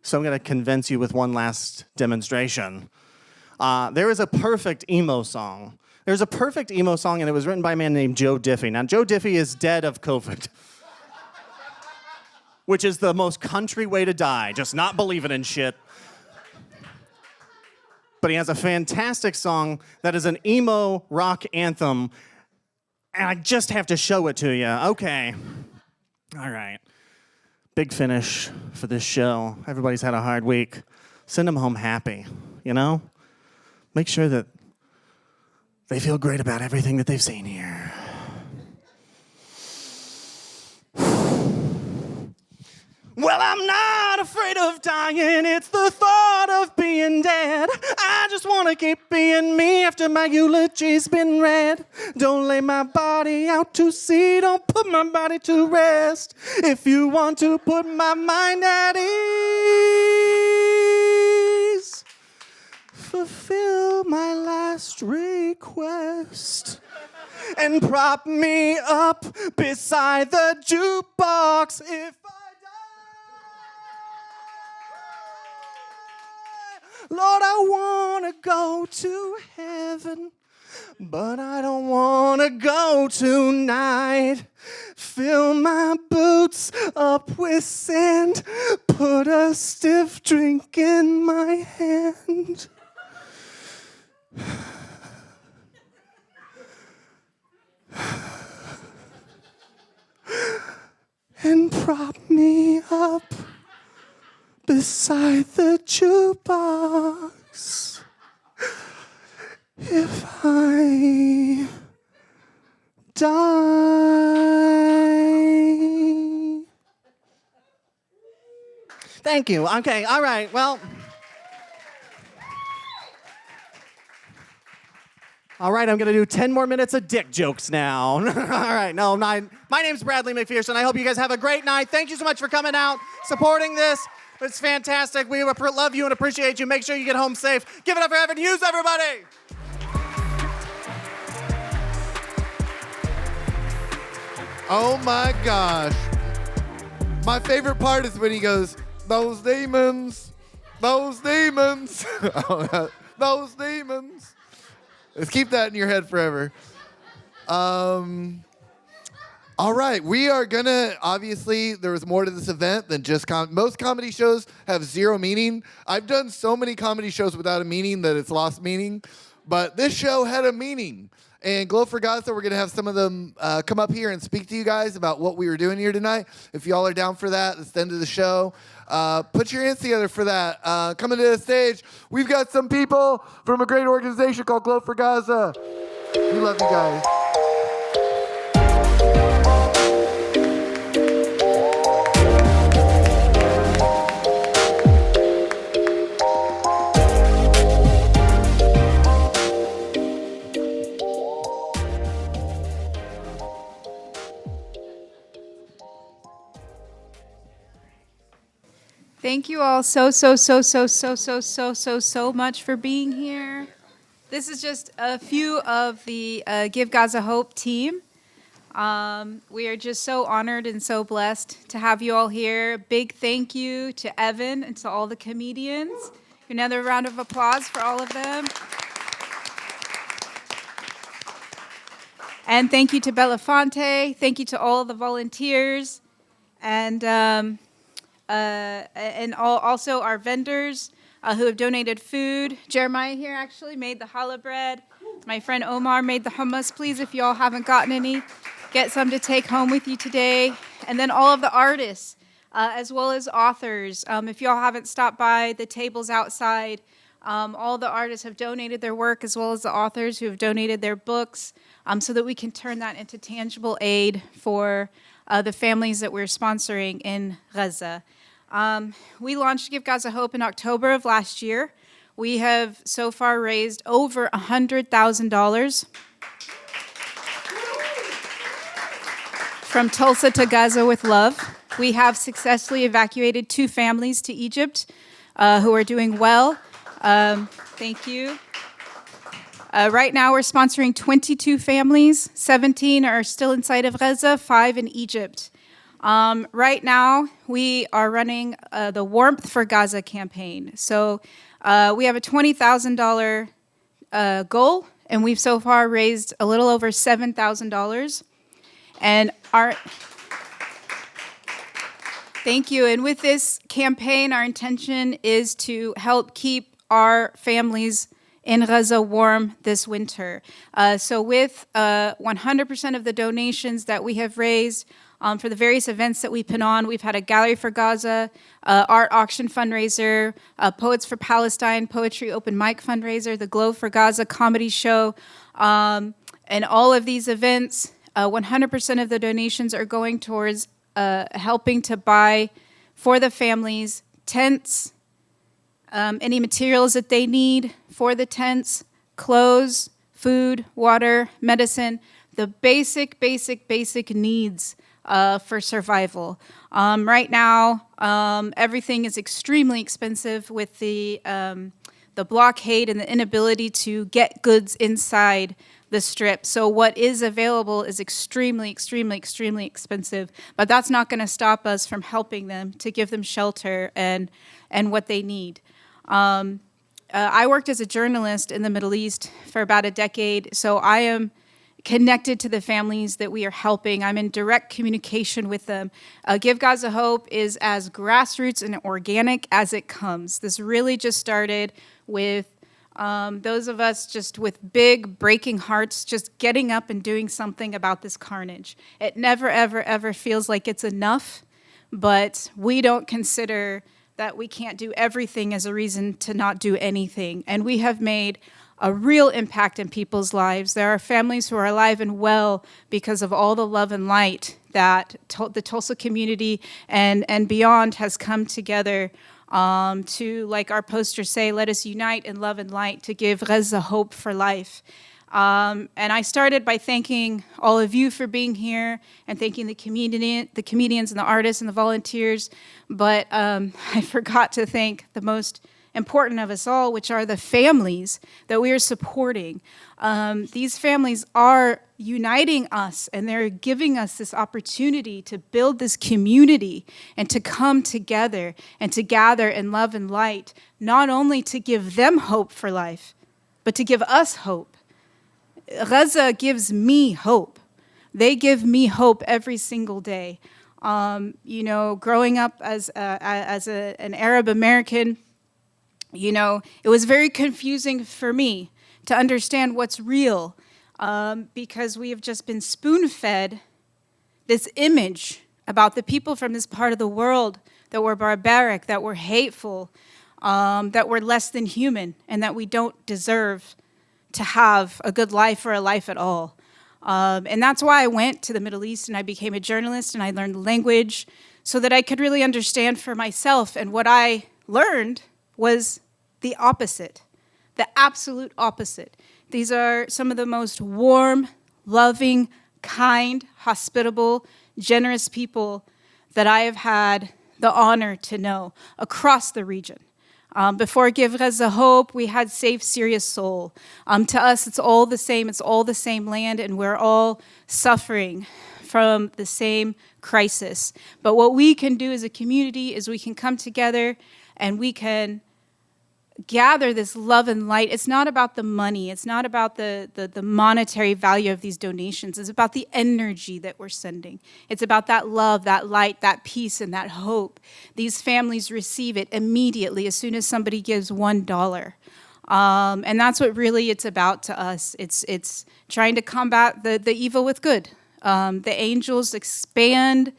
so I'm going to convince you with one last demonstration. There is a perfect emo song. There's a perfect emo song, and it was written by a man named Joe Diffie. Now, Joe Diffie is dead of COVID, which is the most country way to die, just not believing in shit. But he has a fantastic song that is an emo rock anthem, and I just have to show it to you. Okay. All right. Big finish for this show. Everybody's had a hard week. Send them home happy, you know? Make sure that they feel great about everything that they've seen here. Well, I'm not afraid of dying. It's the thought of being dead. I just want to keep being me after my eulogy's been read. Don't lay my body out to sea. Don't put my body to rest. If you want to put my mind at ease, fulfill my last request and prop me up beside the jukebox if Lord, I want to go to heaven, but I don't want to go tonight. Fill my boots up with sand, put a stiff drink in my hand. And prop me up beside the jukebox if I die. Thank you. Okay, all right, well. All right, I'm going to do 10 more minutes of dick jokes now. All right, no, my name's Bradley McPherson. I hope you guys have a great night. Thank you so much for coming out, supporting this. It's fantastic. We love you and appreciate you. Make sure you get home safe. Give it up for Evan Hughes, everybody. Oh my gosh. My favorite part is when he goes, those demons, those demons, those demons. Let's keep that in your head forever. All right, we are gonna, obviously, there was more to this event than just most comedy shows have zero meaning. I've done so many comedy shows without a meaning that it's lost meaning, but this show had a meaning. And Glow for Gaza, we're gonna have some of them come up here and speak to you guys about what we were doing here tonight. If y'all are down for that, it's the end of the show. Put your hands together for that. Coming to the stage, we've got some people from a great organization called Glow for Gaza. We love you guys. Thank you all so much for being here. This is just a few of the Give Gaza Hope team. We are just so honored and so blessed to have you all here. Big thank you to Evan and to all the comedians. Another round of applause for all of them. And thank you to Belafonte. Thank you to all the volunteers. And also our vendors who have donated food. Jeremiah here actually made the challah bread. My friend Omar made the hummus. Please, if you all haven't gotten any, get some to take home with you today. And then all of the artists, as well as authors. If you all haven't stopped by the tables outside, all the artists have donated their work, as well as the authors who have donated their books, so that we can turn that into tangible aid for the families that we're sponsoring in Gaza. We launched Give Gaza Hope in October of last year. We have so far raised over $100,000 from Tulsa to Gaza with love. we have successfully evacuated 2 families to Egypt who are doing well. Thank you. Right now, we're sponsoring 22 families. 17 are still inside of Gaza, 5 in Egypt. Right now, we are running the Warmth for Gaza campaign. So we have a $20,000 goal, and we've so far raised a little over $7,000. And thank you. And with this campaign, our intention is to help keep our families in Gaza warm this winter. So with 100% of the donations that we have raised for the various events that we put on, we've had a Gallery for Gaza, art auction fundraiser, Poets for Palestine, poetry open mic fundraiser, the Glow for Gaza comedy show, and all of these events, 100% of the donations are going towards helping to buy for the families tents, any materials that they need for the tents, clothes, food, water, medicine, the basic needs for survival. Right now, everything is extremely expensive with the blockade and the inability to get goods inside the strip. So what is available is extremely expensive, but that's not going to stop us from helping them, to give them shelter and what they need. I worked as a journalist in the Middle East for about a decade, so I am connected to the families that we are helping. I'm in direct communication with them. Give Gaza Hope is as grassroots and organic as it comes. This really just started with those of us just with big breaking hearts, just getting up and doing something about this carnage. It never, ever feels like it's enough, but we don't consider that we can't do everything as a reason to not do anything. And we have made a real impact in people's lives. There are families who are alive and well because of all the love and light that the Tulsa community and beyond has come together to, like our posters say, let us unite in love and light to give Gaza hope for life. And I started by thanking all of you for being here and thanking the comedians and the artists and the volunteers. But I forgot to thank the most important of us all, which are the families that we are supporting. These families are uniting us, and they're giving us this opportunity to build this community and to come together and to gather in love and light, not only to give them hope for life, but to give us hope. Gaza gives me hope. They give me hope every single day. Growing up as an Arab American, it was very confusing for me to understand what's real because we have just been spoon-fed this image about the people from this part of the world that were barbaric, that were hateful, that were less than human, and that we don't deserve to have a good life or a life at all. And that's why I went to the Middle East and I became a journalist and I learned the language so that I could really understand for myself. And what I learned was the opposite, the absolute opposite. These are some of the most warm, loving, kind, hospitable, generous people that I have had the honor to know across the region. Before Give Gaza Hope, we had Save Syria's Soul. To us, it's all the same. It's all the same land, and we're all suffering from the same crisis. But what we can do as a community is we can come together and we can gather this love and light. It's not about the money. It's not about the monetary value of these donations. It's about the energy that we're sending. It's about that love, that light, that peace, and that hope. These families receive it immediately as soon as somebody gives $1. And that's what really it's about to us. It's trying to combat the evil with good. The angels expand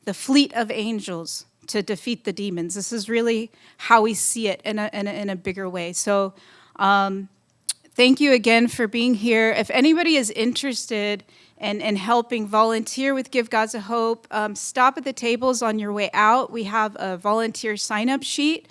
the fleet of angels to defeat the demons. This is really how we see it in a bigger way. So thank you again for being here. If anybody is interested and helping volunteer with Give Gaza Hope, stop at the tables on your way out. We have a volunteer sign-up sheet.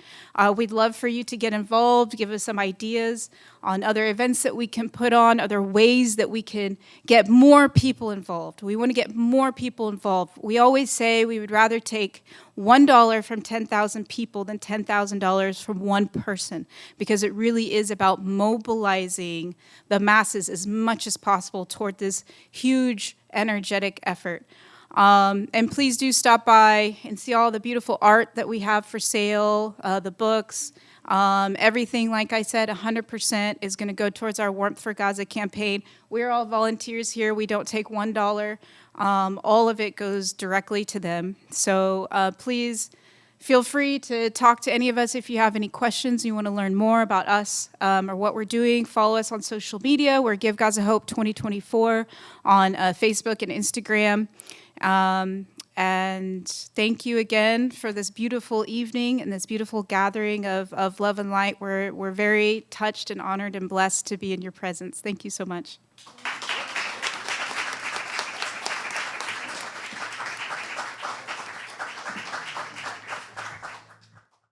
We'd love for you to get involved, give us some ideas on other events that we can put on, other ways that we can get more people involved. We want to get more people involved. We always say we would rather take $1 from 10,000 people than $10,000 from one person, because it really is about mobilizing the masses as much as possible toward this huge, energetic effort. And please do stop by and see all the beautiful art that we have for sale, the books. Everything, like I said, 100% is going to go towards our Warmth for Gaza campaign. We're all volunteers here. We don't take $1. All of it goes directly to them. So please feel free to talk to any of us if you have any questions, you want to learn more about us or what we're doing. Follow us on social media. We're Give Gaza Hope 2024 on Facebook and Instagram. And thank you again for this beautiful evening and this beautiful gathering of love and light. We're very touched and honored and blessed to be in your presence. Thank you so much.